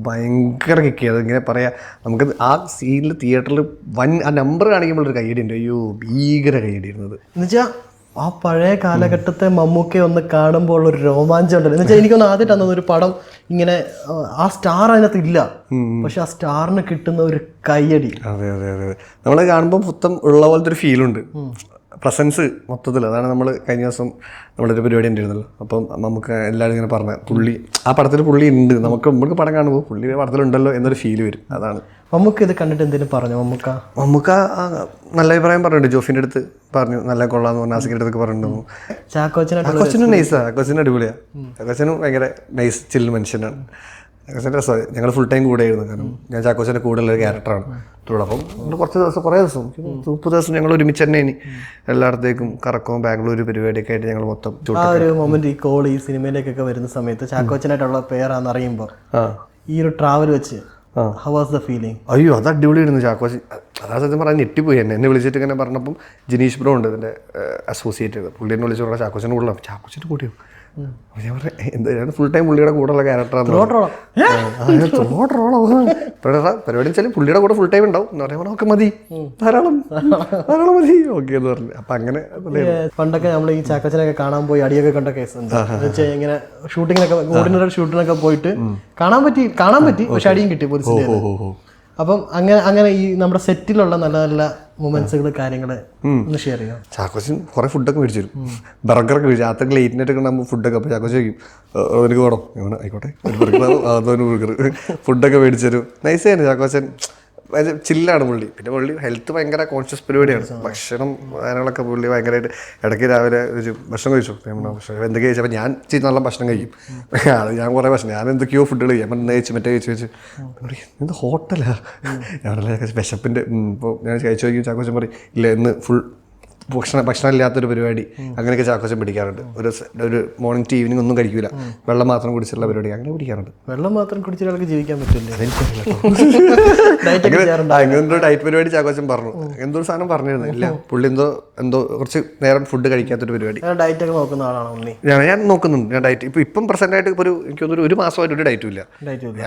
ഭയങ്കര കിക്കി. അത് ഇങ്ങനെ പറയാ, നമുക്ക് ആ സീനിൽ തിയേറ്ററിൽ ആ നമ്പർ കാണിക്കുമ്പോൾ ഒരു കൈയടി ഉണ്ട്. അയ്യോ ഭീകര കൈയടിയിരുന്നത്. എന്നുവെച്ചാൽ ആ പഴയ കാലഘട്ടത്തെ മമ്മൂക്കെ ഒന്ന് കാണുമ്പോൾ ഒരു രോമാഞ്ചം ഉണ്ടല്ലോ. എന്ന് വെച്ചാൽ എനിക്കൊന്ന് ആദ്യമായിട്ട് തന്നത് ഒരു പടം ഇങ്ങനെ ആ സ്റ്റാർ അതിനകത്ത് ഇല്ല, പക്ഷെ ആ സ്റ്റാറിന് കിട്ടുന്ന ഒരു കയ്യടി. അതെ നമ്മൾ കാണുമ്പോൾ മൊത്തം ഉള്ള പോലത്തെ ഒരു ഫീലുണ്ട്, പ്രസൻസ് മൊത്തത്തിൽ. അതാണ് നമ്മൾ കഴിഞ്ഞ ദിവസം നമ്മളൊരു പരിപാടി ഉണ്ടായിരുന്നല്ലോ. അപ്പം നമുക്ക് എല്ലാവരും ഇങ്ങനെ പറഞ്ഞ പുള്ളി ആ പടത്തിൽ പുള്ളി ഉണ്ട്. നമുക്ക് പടം കാണുമ്പോൾ പുള്ളി പടത്തിലുണ്ടല്ലോ എന്നൊരു ഫീല് വരും. അതാണ്. മമ്മൂക്ക ഇത് കണ്ടിട്ട് എന്തെങ്കിലും പറഞ്ഞു? മമ്മൂക്ക നല്ല അഭിപ്രായം പറഞ്ഞിട്ടുണ്ട്. ജോഫിൻ്റെ അടുത്ത് പറഞ്ഞു നല്ല കൊള്ളാന്ന് പറഞ്ഞു, ആസിക്കിൻ്റെ അടുത്ത് പറഞ്ഞിട്ടുണ്ടായിരുന്നു. ചാക്കോച്ചനും നൈസാണ്, ചാക്കോച്ചനും അടിപൊളിയാണ്. ചാക്കോച്ചനും ഭയങ്കര നൈസ് ചില്ല് മനുഷ്യനാണ്. ചാക്കോച്ചൻ്റെ രസമാണ്. ഞങ്ങൾ ഫുൾ ടൈം കൂടെ ആയിരുന്നു. കാരണം ഞാൻ ചാക്കോച്ചൻ്റെ കൂടെയുള്ള ഒരു ക്യാരക്ടറാണ്. അപ്പം കുറേ ദിവസം 30 ദിവസം ഞങ്ങൾ ഒരുമിച്ച് തന്നെ ഇനി എല്ലായിടത്തേക്കും കറക്കവും ബാംഗ്ലൂർ പരിപാടിയൊക്കെ ആയിട്ട് ഞങ്ങൾ മൊത്തം. ആ ഒരു മൊമെന്റ് ഈ കോൾ ഈ സിനിമയിലേക്കൊക്കെ വരുന്ന സമയത്ത് ചാക്കോച്ചനായിട്ടുള്ള പേരാന്ന് അറിയുമ്പോൾ ഈ ഒരു ട്രാവൽ വെച്ച് how was the feeling? അയ്യോ അത് അടിപൊളിയായിരുന്നു. ചാക്കോച്ചൻ അതാ സത്യം പറഞ്ഞാൽ ഞെട്ടിപ്പോയി. എന്നെ വിളിച്ചിട്ട് ഇങ്ങനെ പറഞ്ഞപ്പം ജിനീഷ് ബ്രോ ഉണ്ട് ഇതിൻ്റെ അസോസിയേറ്റ്, പുള്ളി എന്നെ വിളിച്ചു പറഞ്ഞാൽ ചാക്കോച്ചൻ്റെ കൂടെ. ചാക്കോച്ചൻ്റെ കൂടെയോ? ഞാൻ പറയാം എന്താ ഫുൾ ടൈം പുള്ളിയുടെ കൂടെയുള്ള ക്യാരക്ടറാണ്. പരിപാടി വെച്ചാൽ പുള്ളിയുടെ കൂടെ ഫുൾ ടൈം ഉണ്ടാവും എന്ന് പറയുമ്പോൾ ഒക്കെ മതി, ധാരാളം മതി ഓക്കെ എന്ന് പറഞ്ഞു. അപ്പം അങ്ങനെ പണ്ടൊക്കെ നമ്മൾ ഈ ചാക്കോച്ചനൊക്കെ കാണാൻ പോയി അടിയൊക്കെ കണ്ട കേസുണ്ട്. ഇങ്ങനെ ഷൂട്ടിങ്ങിനൊക്കെ ഓർഡിനറി ഷൂട്ടിനൊക്കെ പോയിട്ട് കാണാൻ പറ്റി പക്ഷെ അടിയും കിട്ടി പോലീസിന്റെ. അപ്പം അങ്ങനെ ഈ നമ്മുടെ സെറ്റിലുള്ള നല്ല നല്ല മൊമെന്റ്സുകൾ കാര്യങ്ങൾ ഒന്ന് ഷെയർ ചെയ്യാം. ചാക്കോച്ചൻ കുറെ ഫുഡൊക്കെ മേടിച്ചു തരും. ബർഗറൊക്കെ മേടിച്ചു. രാത്രി ലേറ്റ് നൈറ്റ് ഒക്കെ നമ്മൾ ഫുഡൊക്കെ. അപ്പോൾ ചാക്കോച്ചൻ ചോദിക്കും എനിക്ക് വേണം, ആയിക്കോട്ടെ ഒരു ബർഗർ ഫുഡൊക്കെ മേടിച്ചു തരും. നൈസായിരുന്നു ചാക്കോച്ചൻ. ചില്ലാണ് പുള്ളി. പിന്നെ പുള്ളി ഹെൽത്ത് ഭയങ്കര കോൺഷ്യസ് പരിപാടിയാണ്. ഭക്ഷണം കാര്യങ്ങളൊക്കെ പുള്ളി ഭയങ്കരമായിട്ട് ഇടയ്ക്ക് രാവിലെ ഒരു ഭക്ഷണം കഴിച്ചു. എന്തൊക്കെ കഴിച്ചു. അപ്പോൾ ഞാൻ നല്ല ഭക്ഷണം കഴിക്കും. ഞാൻ കുറേ ഭക്ഷണം ഞാൻ എന്തൊക്കെയോ ഫുഡുകൾ കഴിക്കും. അപ്പം കഴിച്ചു മറ്റേ കഴിച്ചു എന്ത് ഹോട്ടലാ ഞാനല്ലേ വിശപ്പിൻ്റെ. ഇപ്പോൾ ഞാൻ കഴിച്ചു നോക്കി. ചാക്കോച്ചൻ പറയും ഇല്ല ഇന്ന് ഫുൾ ഭക്ഷണം ഇല്ലാത്തൊരു പരിപാടി. അങ്ങനെയൊക്കെ ചാക്കോച്ചൻ പിടിക്കാറുണ്ട്. ഒരു മോർണിംഗ് ടു ഈവനിങ് ഒന്നും കഴിക്കില്ല, വെള്ളം മാത്രം കുടിച്ചുള്ള പരിപാടി അങ്ങനെ പിടിക്കാറുണ്ട്. വെള്ളം മാത്രം കുടിച്ച ഒരാൾക്ക് ജീവിക്കാൻ പറ്റില്ല. എന്തോ ഡയറ്റ് പരിപാടി ചാക്കോച്ചൻ പറഞ്ഞു. എന്തോ സാധനം പറഞ്ഞിരുന്നു. ഇല്ല പുള്ളി എന്തോ കുറച്ച് നേരം ഫുഡ് കഴിക്കാത്തൊരു പരിപാടി. ഡയറ്റ് ഒക്കെ നോക്കുന്ന ആളാണോ? ഞാൻ നോക്കുന്നുണ്ട്. ഞാൻ ഡയറ്റ് ഇപ്പം പ്രസന്റ് ആയിട്ട് ഇപ്പോൾ എനിക്കൊന്നും ഒരു മാസമായിട്ട് ഒരു ഡയറ്റും ഇല്ല.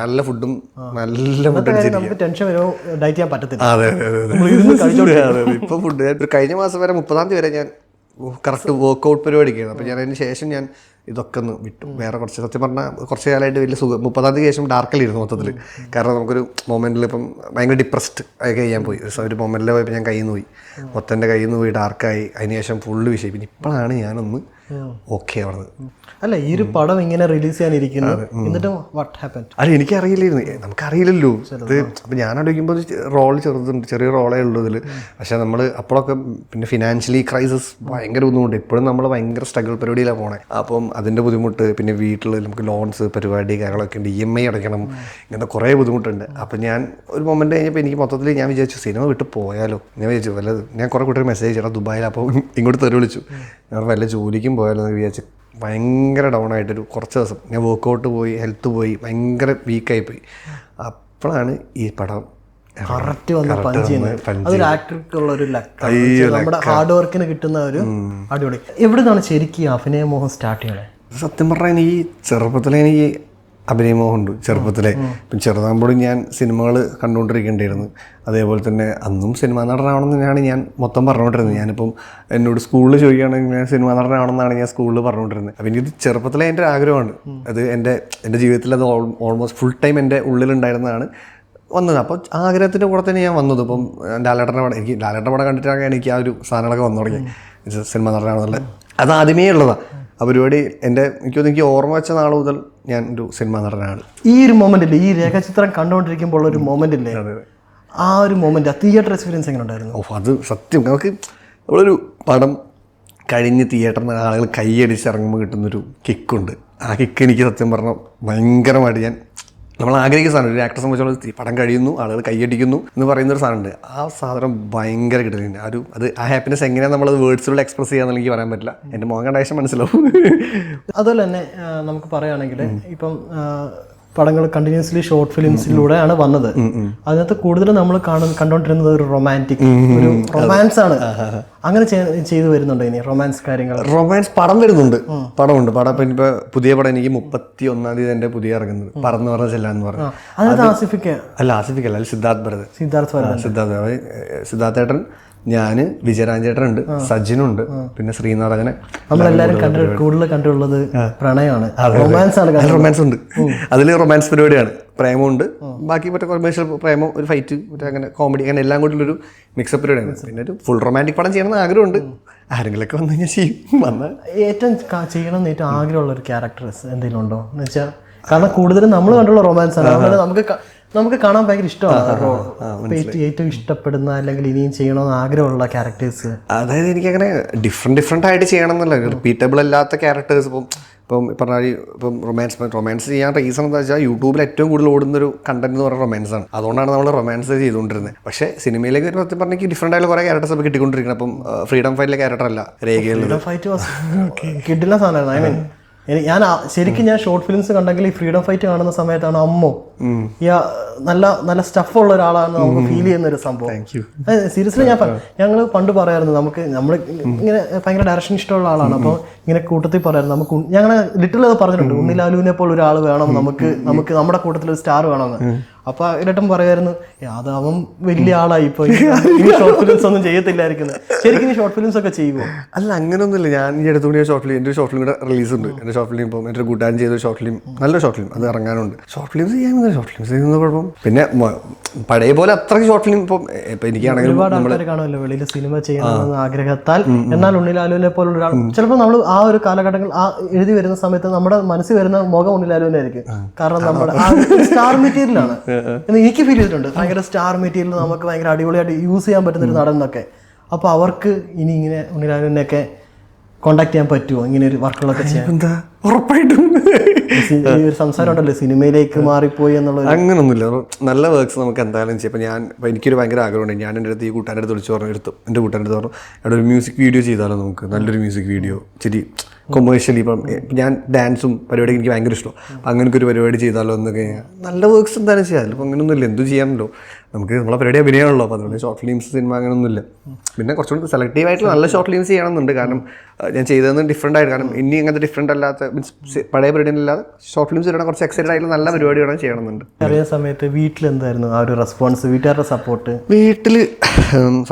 നല്ല ഫുഡും നല്ല ഫുഡ് ടെൻഷൻ വരുമോ ഡയറ്റ് ചെയ്യാൻ പറ്റത്തില്ല. അതെ ഇപ്പം ഫുഡ് കഴിഞ്ഞ മാസം വരെ 30-ാം തീയതി വരെ ഞാൻ കറക്റ്റ് വർക്കൗട്ട് പരിപാടിക്കായിരുന്നു. അപ്പോൾ ഞാൻ അതിന് ശേഷം ഞാൻ ഇതൊക്കെ ഒന്ന് വിട്ടു. വേറെ കുറച്ച് സത്യം പറഞ്ഞാൽ കുറച്ച് കാലമായിട്ട് വലിയ സുഖം 30-ാം തീയതി ശേഷം ഡാർക്കല്ലായിരുന്നു മൊത്തത്തിൽ. കാരണം നമുക്കൊരു മൊമെൻറ്റിൽ ഇപ്പം ഭയങ്കര ഡിപ്രസ്ഡ് ആയി കഴിയാൻ പോയി. ഒരു മൊമെൻറ്റിൽ പോയപ്പോൾ ഞാൻ കയ്യിൽ നിന്ന് പോയി, മൊത്തം എൻ്റെ കയ്യിൽ നിന്ന് പോയി ഡാർക്കായി. അതിനുശേഷം ഫുള്ള് വിഷയം. പിന്നെ ഇപ്പോഴാണ് ഞാനൊന്ന് ഓക്കെ ആവുന്നത്. അല്ല, ഈ ഒരു പടം ഇങ്ങനെ റിലീസ് ചെയ്യാനിരിക്കുന്നത്, എന്നിട്ട് വാട്ട് ഹാപ്പൻ? അല്ല, എനിക്കറിയില്ലായിരുന്നു, നമുക്കറിയില്ലല്ലോ ഇത്. അപ്പം ഞാൻ അടിക്കുമ്പോൾ റോൾ ചെറുതുണ്ട്, ചെറിയ റോളേ ഉള്ളൂ ഇതിൽ. പക്ഷേ നമ്മൾ അപ്പോഴൊക്കെ പിന്നെ ഫിനാൻഷ്യലി ക്രൈസിസ് ഭയങ്കര ബുദ്ധിമുട്ട്. ഇപ്പോഴും നമ്മൾ ഭയങ്കര സ്ട്രഗിൾ പരിപാടിയിലാണ് പോണേ. അപ്പം അതിൻ്റെ ബുദ്ധിമുട്ട്, പിന്നെ വീട്ടിൽ നമുക്ക് ലോൺസ് പരിപാടി കാര്യങ്ങളൊക്കെ ഉണ്ട്, EMI അടയ്ക്കണം, ഇങ്ങനത്തെ കുറേ ബുദ്ധിമുട്ടുണ്ട്. അപ്പം ഞാൻ ഒരു മൊമെൻറ്റ് കഴിഞ്ഞപ്പോൾ എനിക്ക് മൊത്തത്തിൽ ഞാൻ വിചാരിച്ചു സിനിമ വിട്ട് പോയാലോ. ഞാൻ വിചാരിച്ചു വല്ലത്, ഞാൻ കുറേ കൂട്ടർ മെസ്സേജ് ചെയ്യണം ദുബായിൽ. അപ്പോൾ ഇങ്ങോട്ട് തെറി വിളിച്ചു, ഞാൻ വല്ല ജോലിക്കും പോയാലോ എന്ന് വിചാരിച്ചു. ഭയങ്കര ഡൗൺ ആയിട്ടൊരു കുറച്ച് ദിവസം ഞാൻ വർക്കൗട്ട് പോയി, ഹെൽത്ത് പോയി, ഭയങ്കര വീക്കായിപ്പോയി. അപ്പോഴാണ് ഈ പടം കറക്റ്റ് വന്ന് പഞ്ച് ചെയ്യുന്നത്. അതൊരു ആക്ടർക്കുള്ള ഒരു ലക്ക്, നമ്മുടെ ഹാർഡ് വർക്കിന് കിട്ടുന്ന ഒരു അടിപൊളി. എവിടെ നിന്നാണ് ശരിക്കും അഭിനയമോഹം സ്റ്റാർട്ട് ചെയ്യണേ? സത്യം പറഞ്ഞാൽ എനിക്ക് ചെറുപ്പത്തിലെ എനിക്ക് അഭിനയമോഹമുണ്ട്. ചെറുപ്പത്തിലെ ഇപ്പം ചെറുതാകുമ്പോഴും ഞാൻ സിനിമകൾ കണ്ടുകൊണ്ടിരിക്കേണ്ടിയിരുന്നു. അതേപോലെ തന്നെ അന്നും സിനിമാ നടനാവണമെന്നാണ് ഞാൻ മൊത്തം പറഞ്ഞുകൊണ്ടിരുന്നത്. ഞാനിപ്പം എന്നോട് സ്കൂളിൽ ചോദിക്കുകയാണെങ്കിൽ ഞാൻ സിനിമാ നടനാവണമെന്നാണ് ഞാൻ സ്കൂളിൽ പറഞ്ഞുകൊണ്ടിരുന്നത്. അപ്പം എനിക്കിത് ചെറുപ്പത്തിലെ എൻ്റെ ആഗ്രഹമാണ്. അത് എൻ്റെ ജീവിതത്തിൽ അത് ഓൾമോസ്റ്റ് ഫുൾ ടൈം എൻ്റെ ഉള്ളിലുണ്ടായിരുന്നതാണ് വന്നത്. അപ്പോൾ ആഗ്രഹത്തിൻ്റെ കൂടെ തന്നെ ഞാൻ വന്നത്. ഇപ്പം ലാലേട്ടൻ്റെ പടം, എനിക്ക് ലാലേട്ടൻ്റെ പടം കണ്ടിട്ടാണ് എനിക്ക് ആ ഒരു സാധനങ്ങളൊക്കെ വന്നു തുടങ്ങി. സിനിമ നടനാണെന്നുള്ള അത് ആദ്യമേ ഉള്ളതാണ്. ആ പരിപാടി എനിക്ക് ഓർമ്മ വെച്ച നാൾ മുതൽ ഞാൻ ഒരു സിനിമ നടനാണ്. ഈ ഒരു മൊമെന്റ് ഇല്ലേ, ഈ രേഖാചിത്രം കണ്ടുകൊണ്ടിരിക്കുമ്പോൾ ഒരു മൊമെന്റ് ഇല്ലേ, ആ ഒരു മൊമെന്റ്, ആ തിയേറ്റർ എക്സ്പീരിയൻസ് എങ്ങനെ ഉണ്ടായിരുന്നു? അത് സത്യം, നമുക്ക് നമ്മളൊരു പടം കഴിഞ്ഞ് തിയേറ്ററിൽ നിന്ന് ആളുകൾ കൈയടിച്ചിറങ്ങുമ്പോൾ കിട്ടുന്നൊരു കിക്കുണ്ട്. ആ കിക്ക് എനിക്ക് സത്യം പറഞ്ഞാൽ ഭയങ്കരമായിട്ട് നമ്മൾ ആഗ്രഹിക്കുന്ന സാധനം. ഒരു ആക്ടറെ സംബന്ധിച്ചോളം പടം കഴിയുന്നു, ആളുകൾ കൈയടിക്കുന്നു എന്ന് പറയുന്നൊരു സാധനമുണ്ട്. ആ സാധനം ഭയങ്കര കിട്ടുന്നുണ്ട്. ആ ഹാപ്പിനെസ് എങ്ങനെയാണ് നമ്മളത് വേർഡ്സിലൂടെ എക്സ്പ്രസ് ചെയ്യാന്ന് എനിക്ക് പറയാൻ പറ്റില്ല. എൻ്റെ മോൻ കണ്ട ശേഷം മനസ്സിലാവും. അതുപോലെ തന്നെ നമുക്ക് പറയുകയാണെങ്കിൽ ഇപ്പം പടങ്ങൾ കണ്ടിന്യൂസ്ലി ഷോർട്ട് ഫിലിംസിലൂടെയാണ് വന്നത്. അതിനകത്ത് കൂടുതൽ നമ്മൾ കണ്ടോണ്ടിരുന്നത് ഒരു റൊമാൻസ് ആണ്. അങ്ങനെ ചെയ്തു വരുന്നുണ്ടോ ഇനി റൊമാൻസ് കാര്യങ്ങൾ? റൊമാൻസ് പടം വരുന്നുണ്ട്, പടമുണ്ട്. പടം ഇപ്പൊ പുതിയ പടം എനിക്ക് 31-ാം തീയതി എൻ്റെ പുതിയ ഇറങ്ങുന്നത് പറന്ന് പറഞ്ഞ ചെല്ലാന്ന് പറഞ്ഞു. അതിനകത്ത് ആസിഫിക്കല്ല, സിദ്ധാർത്ഥേട്ടൻ, ഞാന്, വിജയരാജേട്ടനുണ്ട്, സജിനുണ്ട്, പിന്നെ ശ്രീനാരായണൻ. നമ്മളെല്ലാരും കൂടുതൽ കണ്ടുള്ളത് പ്രണയമാണ്, റൊമാൻസ് ഉണ്ട്. അതിൽ റൊമാൻസ് പരിപാടിയാണ്, പ്രേമമുണ്ട്, ബാക്കി മറ്റേ കൊമേഴ്ഷ്യൽ പ്രേമം, ഒരു ഫൈറ്റ്, മറ്റേ അങ്ങനെ കോമഡി, അങ്ങനെ എല്ലാം കൂടിയുള്ളൊരു മിക്സപ്പ് പരിപാടിയാണ്. പിന്നെ ഒരു ഫുൾ റൊമാൻറ്റിക് പടം ചെയ്യണമെന്ന് ആഗ്രഹമുണ്ട്. ആരെങ്കിലൊക്കെ വന്നു കഴിഞ്ഞാൽ ചെയ്യും. ഏറ്റവും ചെയ്യണം എന്ന് ഏറ്റവും ആഗ്രഹമുള്ള ഒരു ക്യാരക്ടേഴ്സ് എന്തെങ്കിലും ഉണ്ടോ എന്ന് വെച്ചാൽ? കാരണം കൂടുതലും നമ്മൾ കണ്ടുള്ള റൊമാൻസ് ആണ്, അതുപോലെ നമുക്ക് കാണാൻ ഭയങ്കര ഇഷ്ടമാണ്. ഏറ്റവും ഇഷ്ടപ്പെടുന്ന അല്ലെങ്കിൽ ഇനിയും ചെയ്യണമെന്ന് ആഗ്രഹമുള്ള ക്യാരക്ടേഴ്സ്? അതായത് എനിക്കങ്ങനെ ഡിഫറെൻ്റ് ആയിട്ട് ചെയ്യണം എന്നല്ല, റിപ്പീറ്റബിൾ അല്ലാത്ത ക്യാരക്ടേഴ്സ്. ഇപ്പം പറഞ്ഞാൽ ഇപ്പം റൊമാൻസ് ചെയ്യാൻ റീസൺ എന്താ വെച്ചാൽ യൂട്യൂബിൽ ഏറ്റവും കൂടുതൽ ഓടുന്നൊരു കണ്ടന്റ് എന്ന് പറയുന്നത് റൊമാൻസാണ്. അതുകൊണ്ടാണ് നമ്മൾ റൊമാൻസ് ചെയ്തുകൊണ്ടിരുന്നത്. പക്ഷേ സിനിമയിലേക്ക് ഒരു സത്യം പറഞ്ഞാൽ ഡിഫറെൻ്റ് ആയിട്ടുള്ള കുറേ ക്യാരക്ടേഴ്സ് ഒക്കെ കിട്ടിക്കൊണ്ടിരിക്കുന്നത്. അപ്പം ഫ്രീഡം ഫൈറ്റിലെ ക്യാരക്ടർ അല്ല രേഖയിൽ കിട്ടുന്ന സാധനമാണ്. ഞാൻ ഷോർട്ട് ഫിലിംസ് കണ്ടെങ്കിൽ ഈ ഫ്രീഡം ഫൈറ്റ് കാണുന്ന സമയത്താണ് അമ്മോ നല്ല സ്റ്റഫുള്ള ഒരാളാണെന്ന് നമുക്ക് ഫീൽ ചെയ്യുന്ന ഒരു സംഭവം. സീരിയസ്ലി ഞങ്ങൾ പണ്ട് പറയായിരുന്നു, നമ്മൾ ഇങ്ങനെ ഭയങ്കര ഡയറക്ഷൻ ഇഷ്ടമുള്ള ആളാണ്. അപ്പോൾ ഇങ്ങനെ കൂട്ടത്തിൽ പറയായിരുന്നു, ഞങ്ങൾ ലിറ്റിൽ അത് പറഞ്ഞിട്ടുണ്ട്, ഉണ്ണിലാലുവിനെ പോലെ ഒരാൾ വേണം, നമുക്ക് നമ്മുടെ കൂട്ടത്തിൽ ഒരു സ്റ്റാർ വേണമെന്ന്. അപ്പൊ ഇരട്ടം പറയായിരുന്നു, അത് അവൻ വലിയ ആളായി, ഇപ്പൊ ഷോർട്ട് ഫിലിംസ് ഒന്നും ചെയ്യത്തില്ലായിരിക്കുന്നത്. ശരിക്കും ഷോർട്ട് ഫിലിംസ് ഒക്കെ ചെയ്യുമോ? അല്ല, അങ്ങനെയൊന്നുമില്ല. ഞാൻ ഈ അടുത്തുകൊണ്ട് എൻ്റെ ഷോർട്ട് ഫിലിം റിലീസ് ഉണ്ട്. എൻ്റെ ഷോർട്ട് ഫിലിം ഇപ്പം എൻ്റെ കൂട്ടുകാരൻ ചെയ്ത ഷോർട്ട് ഫിലിം, നല്ല ഷോർട്ട് ഫിലിം, അത് ഇറങ്ങാനുണ്ട്. ഷോർട്ട് ഫിലിംസ് ചെയ്യാൻ ഷോർട്ട് ഫിലിംസ് ചെയ്യുന്ന കുഴപ്പം. പിന്നെ പഴയ പോലെ അത്രയ്ക്ക് ഷോർട്ട് ഫിലിം ഇപ്പം എനിക്കാണെങ്കിൽ ഒരുപാട് ആൾക്കാർ കാണുമല്ലോ വെളിയിൽ സിനിമ ചെയ്യണമെന്ന് ആഗ്രഹത്താൽ. എന്നാൽ ഉണ്ണിലാലുവിനെ പോലുള്ള ഒരാൾ ചിലപ്പോൾ നമ്മൾ ആ ഒരു കാലഘട്ടങ്ങൾ എഴുതി വരുന്ന സമയത്ത് നമ്മുടെ മനസ്സിൽ വരുന്ന മുഖം ഉണ്ണിലാലുവിനെ ആയിരിക്കും. കാരണം നമ്മുടെ സ്റ്റാർ മെറ്റീരിയലാണ് എന്ന് എനിക്ക് ഫീൽ ചെയ്തിട്ടുണ്ട്. ഭയങ്കര സ്റ്റാർ മെറ്റീരിയൽ നമുക്ക് ഭയങ്കര അടിപൊളിയായിട്ട് യൂസ് ചെയ്യാൻ പറ്റുന്ന ഒരു നടൻ എന്നൊക്കെ. അപ്പോൾ അവർക്ക് ഇനി ഇങ്ങനെ ഉണ്ണിലാലുവിനെയൊക്കെ കോണ്ടാക്ട് ചെയ്യാൻ പറ്റുമോ ഇങ്ങനെ ഒരു വർക്കുകളൊക്കെ ചെയ്യാൻ? എന്താ ഉറപ്പായിട്ടും ഒരു സംസാരം ഉണ്ടല്ലോ സിനിമയിലേക്ക് മാറിപ്പോയി എന്നുള്ളത്. അങ്ങനൊന്നുമില്ല, നല്ല വർക്ക്സ് നമുക്ക് എന്തായാലും ചെയ്യാം. ഇപ്പം എനിക്കൊരു ഭയങ്കര ആഗ്രഹമുണ്ട്. ഞാൻ എൻ്റെ അടുത്ത് ഈ കൂട്ടുകാരുടെ അടുത്ത് വിളിച്ച് പറഞ്ഞു, എൻ്റെ കൂട്ടുകാരുടെ അടുത്ത് പറഞ്ഞു, അവിടെ ഒരു മ്യൂസിക് വീഡിയോ ചെയ്താലോ നമുക്ക്, നല്ലൊരു മ്യൂസിക് വീഡിയോ, ഇച്ചിരി കൊമേഴ്ഷ്യലി. ഇപ്പം ഞാൻ ഡാൻസും പരിപാടിക്ക് എനിക്ക് ഭയങ്കര ഇഷ്ടം. അപ്പം അങ്ങനെയൊക്കെ ഒരു പരിപാടി ചെയ്താലോ എന്നൊക്കെ. നല്ല വർക്ക്സ് എന്തായാലും ചെയ്യാം. അതിലിപ്പോൾ അങ്ങനെയൊന്നുമില്ല, എന്തും ചെയ്യാമല്ലോ നമുക്ക്. നമ്മളെ പരിപാടി അഭിനയമാണല്ലോ. അപ്പോൾ അതുകൊണ്ട് ഷോർട്ട് ഫിലിംസ് സിനിമ അങ്ങനെയൊന്നുമില്ല. പിന്നെ കുറച്ചുകൂടി സെലക്റ്റീവ് ആയിട്ട് നല്ല ഷോർട്ട് ഫിലിംസ് ചെയ്യണമെന്നുണ്ട്. കാരണം ഞാൻ ചെയ്തതെന്ന് ഡിഫറെൻ്റ് ആയിട്ട്, കാരണം ഇനി അങ്ങനത്തെ ഡിഫറെൻ്റ് അല്ലാത്ത മീൻസ് പഴയ പരിപാടിയിലല്ലാതെ ഷോർട്ട് ഫിലിംസ് ചെയ്യണം, കുറച്ച് എക്സൈറ്റഡ് ആയിട്ടുള്ള നല്ല പരിപാടി വേണം ചെയ്യണമെന്നുണ്ട്. അറിയാൻ സമയത്ത് വീട്ടിലെന്തായിരുന്നു ആ ഒരു റെസ്പോൺസ്, വീട്ടുകാരുടെ സപ്പോർട്ട്? വീട്ടിൽ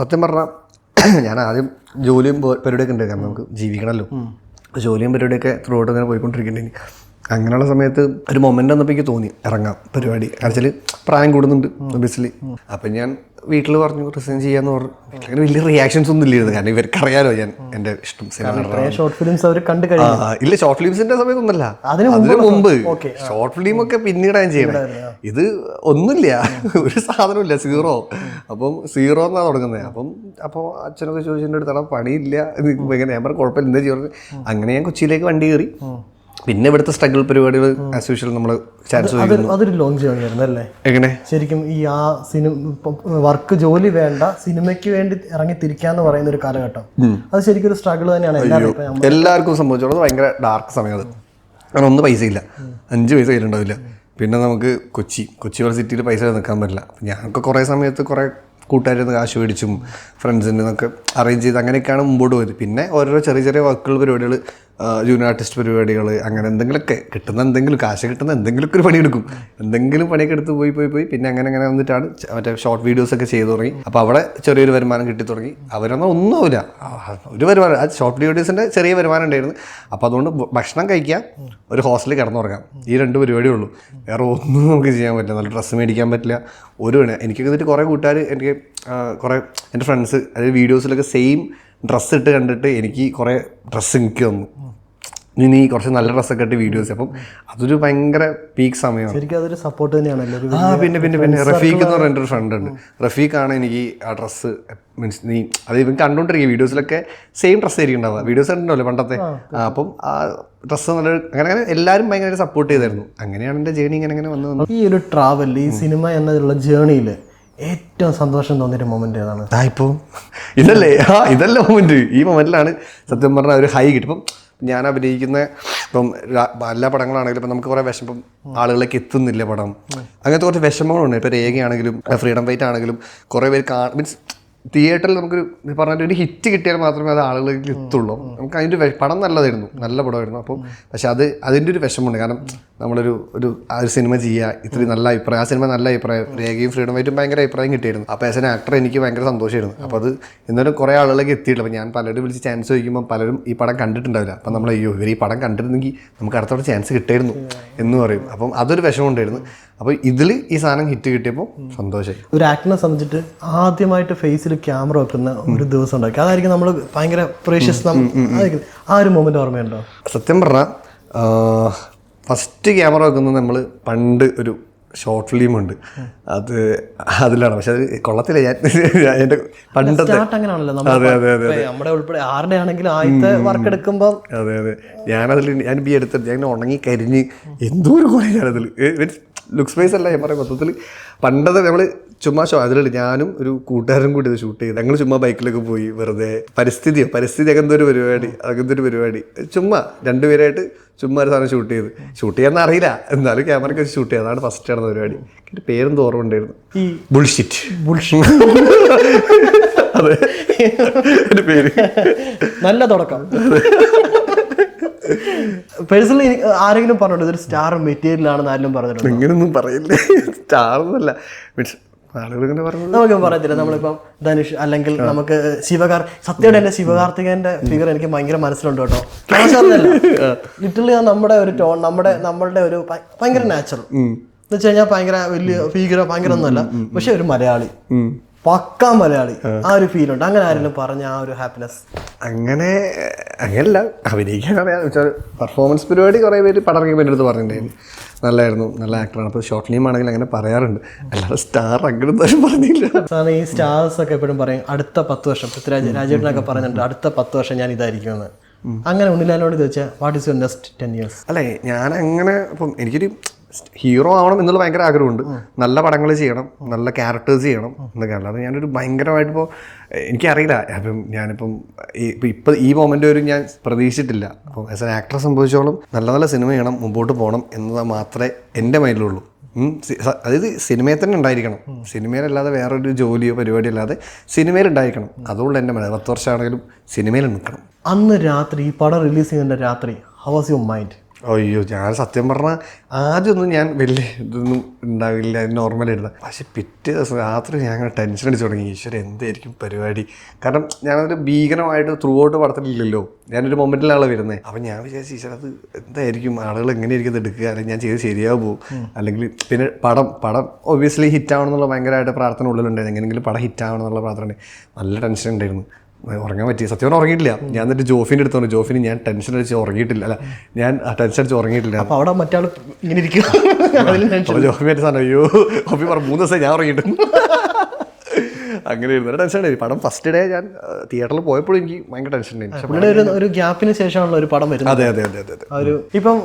സത്യം പറഞ്ഞാൽ ഞാൻ ആദ്യം ജോലിയും പരിപാടിയൊക്കെ ഉണ്ട്, കാരണം നമുക്ക് ജീവിക്കണമല്ലോ. ജോലിയും പരിപാടിയൊക്കെ ത്രൂ ഔട്ട് ഇങ്ങനെ പോയിക്കൊണ്ടിരിക്കുന്നുണ്ട്. അങ്ങനെയുള്ള സമയത്ത് ഒരു മൊമെൻ്റ് വന്നപ്പോൾ എനിക്ക് തോന്നി ഇറങ്ങാം പരിപാടി. കാരണം പ്രായം കൂടുന്നുണ്ട് ഒബിയസ്ലി. അപ്പം ഞാൻ വീട്ടിൽ പറഞ്ഞു റിസൈൻ ചെയ്യാന്ന് പറഞ്ഞു. അങ്ങനെ വലിയ റിയാക്ഷൻസ് ഒന്നും ഇല്ലായിരുന്നു, കാരണം ഇവർക്കറിയാലോ ഞാൻ എൻ്റെ ഇഷ്ടം സിനിമ. ഷോർട്ട് ഫിലിംസ് അവർ കണ്ടു കഴിഞ്ഞു. ഇല്ല, ഷോർട്ട് ഫിലിംസിന്റെ സമയത്തൊന്നല്ല, അതിന് മുമ്പ്. ഷോർട്ട് ഫിലിം ഒക്കെ പിന്നീട് ഞാൻ ചെയ്യണേ. ഇത് ഒന്നുമില്ല, ഒരു സാധനമില്ല, സീറോ. അപ്പം സീറോ എന്നാണ് തുടങ്ങുന്നത്. അപ്പോൾ അച്ഛനൊക്കെ ചോദിച്ചതിൻ്റെ അടുത്താണ് പണിയില്ല ഇങ്ങനെ. ഞാൻ പറഞ്ഞു കുഴപ്പമില്ല, എന്താ ചെയ്യുന്നത്. അങ്ങനെ ഞാൻ കൊച്ചിയിലേക്ക് വണ്ടി കയറി. പിന്നെ ഇവിടുത്തെ സ്ട്രഗിൾ പരിപാടികൾ ആസ് യൂഷ്വൽ നമ്മൾ ചാൻസ്. അതൊരു ലോങ് ജേർണി ആയിരുന്നു അല്ലേ? എങ്ങനെ ശരിക്കും ഈ ആ വർക്ക് ജോലി വേണ്ട, സിനിമയ്ക്ക് വേണ്ടി ഇറങ്ങി തിരിക്കാന്ന് പറയുന്ന ഒരു കാലഘട്ടം, അത് ശരിക്കും ഒരു സ്ട്രഗിൾ തന്നെയാണ് എല്ലാവർക്കും സംഭവിച്ചോളൂ. ഭയങ്കര ഡാർക്ക് സമയം അത്. കാരണം ഒന്ന് പൈസയില്ല, 5 പൈസ കയ്യിലുണ്ടാവില്ല. പിന്നെ നമുക്ക് കൊച്ചി സിറ്റിയിൽ പൈസ നിൽക്കാൻ പറ്റില്ല. ഞങ്ങൾക്ക് കുറേ സമയത്ത് കുറേ കൂട്ടുകാരിൽ നിന്ന് കാശ് മേടിച്ചും ഫ്രണ്ട്സിൻ്റെ നിന്നൊക്കെ അറേഞ്ച് ചെയ്ത് അങ്ങനെയൊക്കെയാണ് മുമ്പോട്ട് പോയത്. പിന്നെ ഓരോരോ ചെറിയ വർക്കുകൾ പരിപാടികൾ, ജൂനിയർ ആർട്ടിസ്റ്റ് പരിപാടികൾ, അങ്ങനെ എന്തെങ്കിലുമൊക്കെ കിട്ടുന്ന എന്തെങ്കിലും കാശ് കിട്ടുന്ന എന്തെങ്കിലുമൊക്കെ ഒരു പണിയെടുക്കും. എന്തെങ്കിലും പണിയൊക്കെ എടുത്ത് പോയി പിന്നെ അങ്ങനെ വന്നിട്ടാണ് മറ്റേ ഷോർട്ട് വീഡിയോസൊക്കെ ചെയ്തു തുടങ്ങി. അപ്പോൾ അവിടെ ചെറിയൊരു വരുമാനം കിട്ടി തുടങ്ങി. അവരൊന്നും ഒന്നുമില്ല, ഒരു വരുമാനം, ആ ഷോർട്ട് വീഡിയോസിൻ്റെ ചെറിയ വരുമാനം ഉണ്ടായിരുന്നു. അപ്പോൾ അതുകൊണ്ട് ഭക്ഷണം കഴിക്കാം, ഒരു ഹോസ്റ്റലിൽ കിടന്നുറങ്ങാം, ഈ 2 പരിപാടിയേ ഉള്ളൂ. വേറെ ഒന്നും നമുക്ക് ചെയ്യാൻ പറ്റില്ല. നല്ല ഡ്രസ്സ് മേടിക്കാൻ പറ്റില്ല. എനിക്കൊക്കെ എന്നിട്ട് കുറേ കൂട്ടുകാർ, എനിക്ക് കുറേ എൻ്റെ ഫ്രണ്ട്സ്, അതായത് വീഡിയോസിലൊക്കെ സെയിം ഡ്രസ്സ് ഇട്ട് കണ്ടിട്ട് എനിക്ക് കുറേ ഡ്രസ്സ് എനിക്ക് തന്നു. ഇനി കുറച്ച് നല്ല ഡ്രസ്സൊക്കെ ഇട്ട് വീഡിയോസ്. അപ്പം അതൊരു ഭയങ്കര പീക്ക് സമയമാണ്. ശരിക്കും അതൊരു സപ്പോർട്ട് തന്നെയാണല്ലോ. പിന്നെ റഫീഖ് എന്ന് പറഞ്ഞ ഒരു ഫ്രണ്ട് ഉണ്ട്. റഫീഖാണ് എനിക്ക് ആ ഡ്രസ്സ്, മീൻസ് നീ അത് ഇവൻ കണ്ടുകൊണ്ടിരിക്കുക വീഡിയോസിലൊക്കെ സെയിം ഡ്രസ്സ് ആയിരിക്കും ഉണ്ടാവുക. വീഡിയോസ് ഉണ്ടല്ലോ പണ്ടത്തെ. അപ്പം ആ ഡ്രസ്സ് നല്ല അങ്ങനെ എല്ലാവരും ഭയങ്കര സപ്പോർട്ട് ചെയ്തായിരുന്നു. അങ്ങനെയാണ് എൻ്റെ ജേണി ഇങ്ങനെ വന്നു. ഈ ഒരു ട്രാവൽ, ഈ സിനിമ എന്നതിലുള്ള ജേണിയിൽ ഏറ്റവും സന്തോഷം തോന്നിയൊരു മൊമെന്റ് ഏതാണ്? ഇപ്പോൾ ഇതല്ലേ മൊമെന്റ്. ഈ മൊമെന്റിലാണ് സത്യം പറഞ്ഞാൽ ഒരു ഹൈ കിട്ടും. ഇപ്പം ഞാൻ അഭിനയിക്കുന്ന ഇപ്പം എല്ലാ പടങ്ങളാണെങ്കിലും ഇപ്പം നമുക്ക് കുറേ വിഷമം, ആളുകളിലേക്ക് എത്തുന്നില്ല പടം, അങ്ങനത്തെ കുറച്ച് വിഷമങ്ങളുണ്ട്. ഇപ്പോൾ രേഖയാണെങ്കിലും ഫ്രീഡം ഫൈറ്റ് ആണെങ്കിലും കുറേ പേര് മീൻസ് തിയേറ്ററിൽ നമുക്കൊരു പറഞ്ഞിട്ട് ഒരു ഹിറ്റ് കിട്ടിയാൽ മാത്രമേ അത് ആളുകളിലേക്ക് എത്തുള്ളൂ. നമുക്ക് അതിൻ്റെ പടം നല്ലതായിരുന്നു, നല്ല പടമായിരുന്നു. അപ്പം പക്ഷെ അതിൻ്റെ ഒരു വിഷമമുണ്ട്. കാരണം നമ്മളൊരു ആ ഒരു സിനിമ ചെയ്യുക, ഇത്രയും നല്ല അഭിപ്രായം, ആ സിനിമ നല്ല അഭിപ്രായം, രേഖയും ഫ്രീഡം ഫൈറ്റും ഭയങ്കര അഭിപ്രായം കിട്ടിയിരുന്നു. അപ്പോൾ ആസ് എൻ ആക്ടർ എനിക്ക് ഭയങ്കര സന്തോഷമായിരുന്നു. അപ്പോൾ അത് എന്നാലും കുറേ ആളുകളിലേക്ക് എത്തിയിട്ടില്ല. അപ്പോൾ ഞാൻ പലരും വിളിച്ച് ചാൻസ് ചോദിക്കുമ്പോൾ പലരും ഈ പടം കണ്ടിട്ടുണ്ടാവില്ല. അപ്പം നമ്മൾ ഇവർ ഈ പടം കണ്ടിരുന്നെങ്കിൽ നമുക്ക് അടുത്തോടെ ചാൻസ് കിട്ടായിരുന്നു എന്ന് പറയും. അപ്പം അതൊരു വിഷമമുണ്ടായിരുന്നു. അപ്പോൾ ഇതിൽ ഈ സാധനം ഹിറ്റ് കിട്ടിയപ്പോൾ സന്തോഷമായി. ഒരു ആക്ടറിനെ സംബന്ധിച്ചിട്ട് ആദ്യമായിട്ട് ഫേസിൽ ക്യാമറ വെക്കുന്ന ഒരു ദിവസം ഉണ്ടാക്കി, അതായിരിക്കും നമ്മൾ ഭയങ്കര പ്രേഷ്യസ്. ആ ഒരു മൊമെന്റ് ഓർമ്മയുണ്ടോ? സത്യം പറഞ്ഞാൽ ഫസ്റ്റ് ക്യാമറ വെക്കുന്നത് നമ്മൾ പണ്ട് ഒരു ഷോർട്ട് ഫിലിമുണ്ട്, അതിലാണ്. പക്ഷെ അത് കൊള്ളത്തില്ല. ഞാൻ എൻ്റെ പണ്ടത്തെ നമ്മുടെ ഉൾപ്പെടെ ആരുടെ ആണെങ്കിലും ആദ്യത്തെ വർക്ക് എടുക്കുമ്പോൾ അതെ ഞാൻ ബി എടുത്തിട്ട് ഞാൻ ഉണങ്ങി കരിഞ്ഞ് എന്തോ ഒരു കുറേ ഞാനതിൽ ലുക്സ് വൈസ് അല്ല ഞാൻ പറയാം. മൊത്തത്തിൽ പണ്ടത്തെ നമ്മൾ ചുമ്മാ അതിൽ ഞാനും ഒരു കൂട്ടുകാരും കൂടി ഇത് ഷൂട്ട് ചെയ്ത് ഞങ്ങൾ ചുമ്മാ ബൈക്കിലൊക്കെ പോയി വെറുതെ പരിസ്ഥിതി അങ്ങനത്തെ ഒരു പരിപാടി ചുമ്മാ 2 പേരായിട്ട് ചുമ്മാ ഒരു സാധനം ഷൂട്ട് ചെയ്യാന്ന് അറിയില്ല, എന്നാലും ക്യാമറയ്ക്ക് വെച്ച് ഷൂട്ട് ചെയ്ത്. അതാണ് ഫസ്റ്റ് നടന്ന പരിപാടി. എൻ്റെ പേരും ഓർമ്മ ഉണ്ടായിരുന്നു, ഈ ബുൾഷിറ്റ്. അതെ എൻ്റെ പേര്. നല്ല തുടക്കം. പേഴ്സണലി ആരെങ്കിലും പറഞ്ഞിട്ടുണ്ട് ഇതൊരു സ്റ്റാർ മെറ്റീരിയൽ ആണെന്ന് ആരെങ്കിലും പറഞ്ഞിട്ടുണ്ട്? ഇങ്ങനൊന്നും പറയില്ലേ, സ്റ്റാറൊന്നുമല്ല. മീൻസ് നമുക്ക് പറയത്തില്ല. നമ്മളിപ്പം ധനുഷ് അല്ലെങ്കിൽ നമുക്ക് സത്യമായിട്ട് എന്റെ ശിവകാർത്തികേയന്റെ ഫിഗർ എനിക്ക് ഭയങ്കര മനസ്സിലുണ്ട് കേട്ടോ. ലിറ്ററലി നമ്മുടെ ഒരു ടോൺ, നമ്മളുടെ ഒരു ഭയങ്കര നാച്ചുറൽ എന്ന് വെച്ച് കഴിഞ്ഞാൽ ഭയങ്കര വലിയ ഫിഗറോ ഭയങ്കര ഒന്നുമല്ല, പക്ഷെ ഒരു മലയാളി, പക്കാ മലയാളി, ആ ഒരു ഫീൽ ഉണ്ട്. അങ്ങനെ ആരെങ്കിലും പറഞ്ഞ ആ ഒരു ഹാപ്പിനെസ്? അങ്ങനെയല്ല, അഭിനയിക്കാൻ അറിയാം. പെർഫോമൻസ് പരിപാടി കുറേ പേര് പടർക്കി എൻ്റെ അടുത്ത് പറഞ്ഞിട്ടുണ്ടായിരുന്നു, നല്ലായിരുന്നു, നല്ല ആക്ടറാണ്. അപ്പോൾ ഷോർട്ട് ഫിലിം ആണെങ്കിൽ അങ്ങനെ പറയാറുണ്ട്, അല്ലാതെ സ്റ്റാർ അങ്ങനെ പറഞ്ഞില്ല. ഈ സ്റ്റാർസ് ഒക്കെ എപ്പോഴും പറയും അടുത്ത 10 വർഷം, രാജേട്ടനൊക്കെ പറഞ്ഞിട്ടുണ്ട് അടുത്ത 10 വർഷം ഞാൻ ഇതായിരിക്കുമെന്ന്. അങ്ങനെ ഉണ്ണിലാലിനോട് ചോദിച്ചാൽ what is your next 10 years? അല്ലേ, ഞാൻ അങ്ങനെ ഇപ്പം എനിക്കൊരു ഹീറോ ആവണം എന്നുള്ള ഭയങ്കര ആഗ്രഹമുണ്ട്. നല്ല പടങ്ങൾ ചെയ്യണം, നല്ല ക്യാരക്ടേഴ്സ് ചെയ്യണം എന്നൊക്കെ. അല്ലാതെ ഞാനൊരു ഭയങ്കരമായിട്ടിപ്പോൾ എനിക്കറിയില്ല. ഇപ്പം ഈ മൊമെൻ്റ് വരും ഞാൻ പ്രതീക്ഷിച്ചിട്ടില്ല. അപ്പോൾ ആസ് എൻ ആക്ടറെ സംബന്ധിച്ചോളം നല്ല സിനിമ ചെയ്യണം, മുമ്പോട്ട് പോകണം എന്നത് മാത്രമേ എൻ്റെ മൈൻഡിലുള്ളൂ. അതായത് സിനിമയിൽ തന്നെ ഉണ്ടായിരിക്കണം, സിനിമയിലല്ലാതെ വേറൊരു ജോലിയോ പരിപാടിയോ അല്ലാതെ സിനിമയിൽ ഉണ്ടായിരിക്കണം. അതുകൊണ്ട് എൻ്റെ മൈൻഡ് 10 വർഷമാണെങ്കിലും സിനിമയിൽ നിൽക്കണം. അന്ന് രാത്രി ഈ പടം റിലീസ് ചെയ്യുന്ന രാത്രി ഹൗ വാസ് യുവർ മൈൻഡ്? അയ്യോ ഞാൻ സത്യം പറഞ്ഞാൽ ആദ്യമൊന്നും ഞാൻ വലിയ ഇതൊന്നും ഉണ്ടാവില്ല, നോർമലായിരുന്നു. പക്ഷെ പിറ്റേ ദിവസം രാത്രി ഞാൻ അങ്ങനെ ടെൻഷൻ അടിച്ച് തുടങ്ങി, ഈശ്വരൻ എന്തായിരിക്കും പരിപാടി. കാരണം ഞാനതൊരു ഭീകരമായിട്ട് ത്രൂ ഔട്ട് പടത്തിലില്ലല്ലോ, ഞാനൊരു മൊമെൻറ്റിലാണ് വരുന്നത്. അപ്പം ഞാൻ വിചാരിച്ചു ഈശ്വരൻ അത് എന്തായിരിക്കും, ആളുകൾ എങ്ങനെയായിരിക്കും ഇത് എടുക്കുക, അല്ലെങ്കിൽ ഞാൻ ചെയ്ത് ശരിയാവുമോ, അല്ലെങ്കിൽ പിന്നെ പടം ഒബ്വിയസ്ലി ഹിറ്റാവണം എന്നുള്ള ഭയങ്കരമായിട്ട് പ്രാർത്ഥന ഉള്ളിലുണ്ടായിരുന്നു. എങ്ങനെയെങ്കിലും പടം ഹിറ്റാവണം എന്നുള്ള പ്രാർത്ഥന. നല്ല ടെൻഷൻ ഉണ്ടായിരുന്നു, ഉറങ്ങാൻ പറ്റി. സത്യം പറഞ്ഞാൽ ഉറങ്ങിയിട്ടില്ല. ഞാൻ എന്നിട്ട് ജോഫിൻ്റെ അടുത്തോണ്ട്, ജോഫിന് ഞാൻ ടെൻഷൻ അടിച്ച് ഉറങ്ങിയിട്ടില്ല, അല്ല ഞാൻ ടെൻഷൻ അടിച്ച് ഉറങ്ങിയിട്ടില്ല. അപ്പോൾ അവിടെ മറ്റാൾ ഇങ്ങനെ ഇരിക്കും. അപ്പോൾ ജോഫി ആയിട്ട് സാധനം അയ്യോ ജോഫി പറഞ്ഞു 3 ദിവസം ഞാൻ ഉറങ്ങിയിട്ട് അങ്ങനെ ഇരുന്നൊരു ടെൻഷൻ ഉണ്ടായി. പടം ഫസ്റ്റ് ഡേ ഞാൻ തിയേറ്ററിൽ പോയപ്പോഴും എനിക്ക് ഭയങ്കര ടെൻഷൻ ഉണ്ടായിരുന്നു. ഒരു ഗ്യാപ്പിന് ശേഷമാണല്ലോ ഒരു പടം വരുന്നത്. അതെ അതെ അതെ അതെ അതെ. ഒരു ഇപ്പം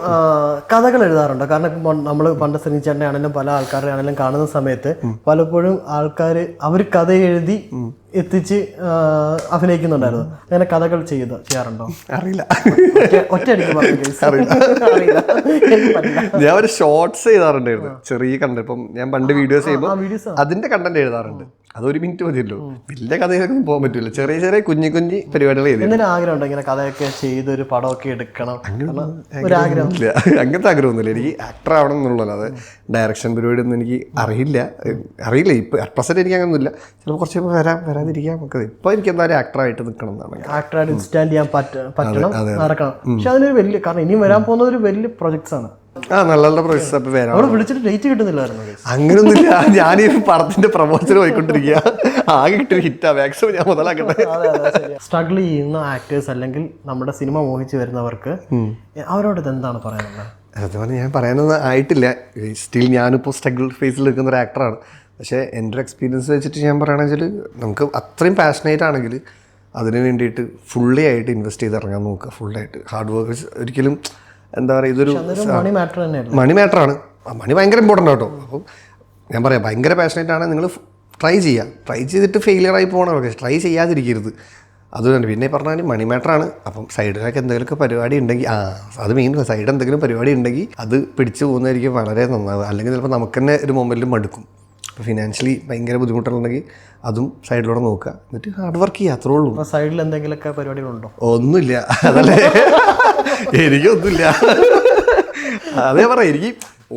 കഥകൾ എഴുതാറുണ്ടോ? കാരണം ഇപ്പം നമ്മൾ പണ്ട് ശ്രമിച്ചേട്ടനെ ആണെങ്കിലും പല ആൾക്കാരുടെ ആണെങ്കിലും കാണുന്ന സമയത്ത് പലപ്പോഴും ആൾക്കാർ അവർ കഥ എഴുതി എത്തിച്ച് അഭിനയിക്കുന്നുണ്ടായിരുന്നു. അങ്ങനെ കഥകൾ ചെയ്യാറുണ്ടോ? അറിയില്ല, ഒറ്റയടിക്ക് ഞാൻ ഒരു ഷോർട്സ് ചെയ്താറുണ്ടായിരുന്നു, ചെറിയ കണ്ടന്റ്. ഇപ്പം ഞാൻ പണ്ട് വീഡിയോസ് ചെയ്യുമ്പോൾ അതിന്റെ കണ്ടന്റ് എഴുതാറുണ്ട്. അതൊരു മിനിറ്റ് മതിയല്ലോ, വലിയ കഥയിലൊന്നും പോകാൻ പറ്റില്ല. ചെറിയ ചെറിയ കുഞ്ഞു പരിപാടികൾ ചെയ്തു. എന്തിനാ ആഗ്രഹം ഉണ്ടോ ഇങ്ങനെ കഥയൊക്കെ ചെയ്ത് ഒരു പടമൊക്കെ എടുക്കണം? അങ്ങനത്തെ ആഗ്രഹമൊന്നുമില്ല. എനിക്ക് ആക്ടർ ആവണം എന്നുള്ളത്, അത് ഡയറക്ഷൻ പരിപാടി ഒന്നും എനിക്ക് അറിയില്ല. ഇപ്പൊ പ്രസന്റ് എനിക്ക് അങ്ങനൊന്നുമില്ല. ചിലപ്പോൾ കുറച്ച് വരാതിരിക്കാം നമുക്ക്. ഇപ്പൊ എനിക്ക് എന്തായാലും ആക്ടറായിട്ട് നിൽക്കണം എന്നാണ്, ആക്ടറായിട്ട് സ്റ്റാൻഡ് ചെയ്യാൻ പറ്റണം, നടക്കണം. പക്ഷെ അതിനൊരു വലിയ, കാരണം ഇനിയും വരാൻ പോകുന്ന ഒരു വലിയ പ്രൊജക്ട്സ് ആണ്. നല്ല പ്രോസസ്. അപ്പൊ അവിടെ വിളിച്ചിട്ട് ഡേറ്റ് കിട്ടുന്നില്ലായിരുന്നു. അങ്ങനൊന്നുമില്ല, ഞാൻ ഈ പടത്തിന്റെ പ്രമോഷൻ പോയിക്കൊണ്ടിരിക്കുക. ആകെ കിട്ടിയ ഹിറ്റാ, മാക്സിമം ഞാൻ മുതലാക്കട്ടെ. സ്ട്രഗിൾ ചെയ്യുന്ന ആക്ടേഴ്സ് അല്ലെങ്കിൽ നമ്മുടെ സിനിമ മോഹിച്ച് വരുന്നവർക്ക് അവരോട് എന്താണ് പറയാനുള്ളത്? അതുപോലെ ഞാൻ പറയാനൊന്നും ആയിട്ടില്ല. സ്റ്റിൽ ഞാനിപ്പോൾ സ്ട്രഗിൾ ഫേസിൽ നിൽക്കുന്ന ഒരു ആക്ടറാണ്. പക്ഷേ എൻ്റെ ഒരു എക്സ്പീരിയൻസ് വെച്ചിട്ട് ഞാൻ പറയുകയാണെന്ന് വെച്ചാൽ, നമുക്ക് അത്രയും പാഷനേറ്റ് ആണെങ്കിൽ അതിന് വേണ്ടിയിട്ട് ഫുള്ളി ആയിട്ട് ഇൻവെസ്റ്റ് ചെയ്ത് ഇറങ്ങാൻ നോക്കുക. ഫുള്ളായിട്ട് ഹാർഡ് വർക്ക്. ഒരിക്കലും എന്താ പറയുക, ഇതൊരു മണി മാറ്ററാണ്. മണി ഭയങ്കര ഇമ്പോർട്ടൻ്റ് ആട്ടോ. അപ്പം ഞാൻ പറയാം, ഭയങ്കര പാഷനേറ്റ് ആണ് നിങ്ങൾ ട്രൈ ചെയ്തിട്ട് ഫെയിലിയറായി പോകണം. ട്രൈ ചെയ്യാതിരിക്കരുത്. അത് തന്നെ. പിന്നെ പറഞ്ഞാൽ മണി മാറ്ററാണ്. അപ്പം സൈഡിലൊക്കെ എന്തെങ്കിലുമൊക്കെ പരിപാടി ഉണ്ടെങ്കിൽ അത് മെയിൻ, സൈഡ് എന്തെങ്കിലും പരിപാടി ഉണ്ടെങ്കിൽ അത് പിടിച്ചു പോകുന്നതായിരിക്കും വളരെ നന്നാവുക. അല്ലെങ്കിൽ ചിലപ്പോൾ നമുക്ക് തന്നെ ഒരു മൊമെൻറ്റിൽ മടുക്കും. ഇപ്പോൾ ഫിനാൻഷ്യലി ഭയങ്കര ബുദ്ധിമുട്ടുണ്ടെങ്കിൽ അതും സൈഡിലൂടെ നോക്കുക, എന്നിട്ട് ഹാർഡ് വർക്ക് ചെയ്യുക, അത്രേ ഉള്ളൂ. സൈഡിൽ എന്തെങ്കിലുമൊക്കെ പരിപാടികളുണ്ടോ? ഒന്നുമില്ല, അതല്ലേ എനിക്കൊന്നുമില്ല. അതേ പറയാം, എനിക്ക്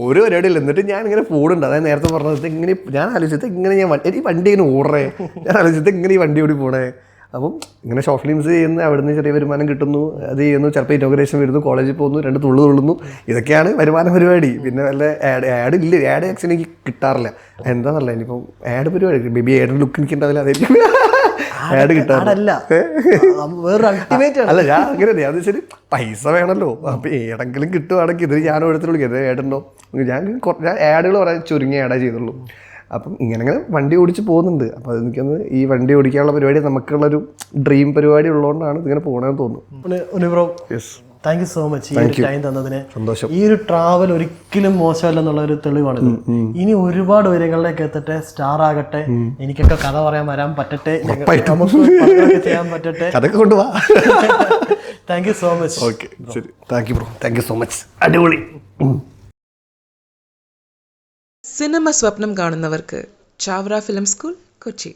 ഒരു പരിപാടിയില്ല. എന്നിട്ട് ഞാൻ ഇങ്ങനെ ഫോണുണ്ട്. അതായത് നേരത്തെ പറഞ്ഞത് ഇങ്ങനെ ഞാൻ ആലോചിച്ചത് ഇങ്ങനെ ഈ വണ്ടി ഇങ്ങനെ ഓടറേ, ഞാൻ ആലോചിച്ചത് ഇങ്ങനെ ഈ വണ്ടി ഓടി പോണേ. അപ്പം ഇങ്ങനെ ഷോർട്ട് ഫിലിംസ് ചെയ്യുന്ന അവിടുന്ന് ചെറിയ വരുമാനം കിട്ടുന്നു, അത് ചെയ്യുന്നു. ചിലപ്പോൾ ഇനോഗ്രേഷൻ വരുന്നു, കോളേജിൽ പോകുന്നു, 2 തുള്ളുന്നു. ഇതൊക്കെയാണ് വരുമാന പരിപാടി. പിന്നെ വല്ല ആഡ് ഇല്ല, ആഡ് ആക്ച്വലി എനിക്ക് കിട്ടാറില്ല. എന്താണെന്നല്ല, ഇനിയിപ്പം ആഡ് പരിപാടി ബേബി ആഡ് ലുക്ക് എനിക്ക് ഉണ്ടാവില്ല, അതായിരിക്കും ആഡ് കിട്ടാറില്ല. അല്ല, ഞാൻ അങ്ങനെ അത് വെച്ചാൽ പൈസ വേണമല്ലോ. അപ്പം ഏടെങ്കിലും കിട്ടുവാണെങ്കിൽ ഇതിൽ ഞാൻ ഓരോരുത്തർ വിളിക്കും, ആഡുണ്ടോ. ഞാൻ ആഡുകൾ പറയാൻ ചുരുങ്ങിയ ആഡേ ചെയ്തുള്ളൂ. അപ്പം ഇങ്ങനെ വണ്ടി ഓടിച്ച് പോകുന്നുണ്ട്. അപ്പോൾ എനിക്കൊന്ന് ഈ വണ്ടി ഓടിക്കാനുള്ള പരിപാടി നമുക്കുള്ളൊരു ഡ്രീം പരിപാടി ഉള്ളതുകൊണ്ടാണ് ഇതിങ്ങനെ പോകണമെന്ന് തോന്നുന്നു. താങ്ക് യു സോ മച്ച് ഈ ഒരു ടൈം തന്നതിന്. സന്തോഷം. ഈ ഒരു ട്രാവൽ ഒരിക്കലും മോശമല്ലെന്നുള്ള ഒരു തെളിവാണിത്. ഇനി ഒരുപാട് ഉയരങ്ങളിലേക്ക് എത്തട്ടെ, സ്റ്റാർ ആകട്ടെ, എനിക്കൊക്കെ കഥ പറയാൻ വരാൻ പറ്റട്ടെ, നമുക്ക് ചെയ്യാൻ പറ്റട്ടെ. അതൊക്കെ കൊണ്ടുപോവാ. Thank you so much. Okay, ശരി. Thank you bro, thank you so much. അടിപൊളി. സിനിമ സ്വപ്നം കാണുന്നവർക്ക് ചാവറ ഫിലിം സ്കൂൾ, കൊച്ചി.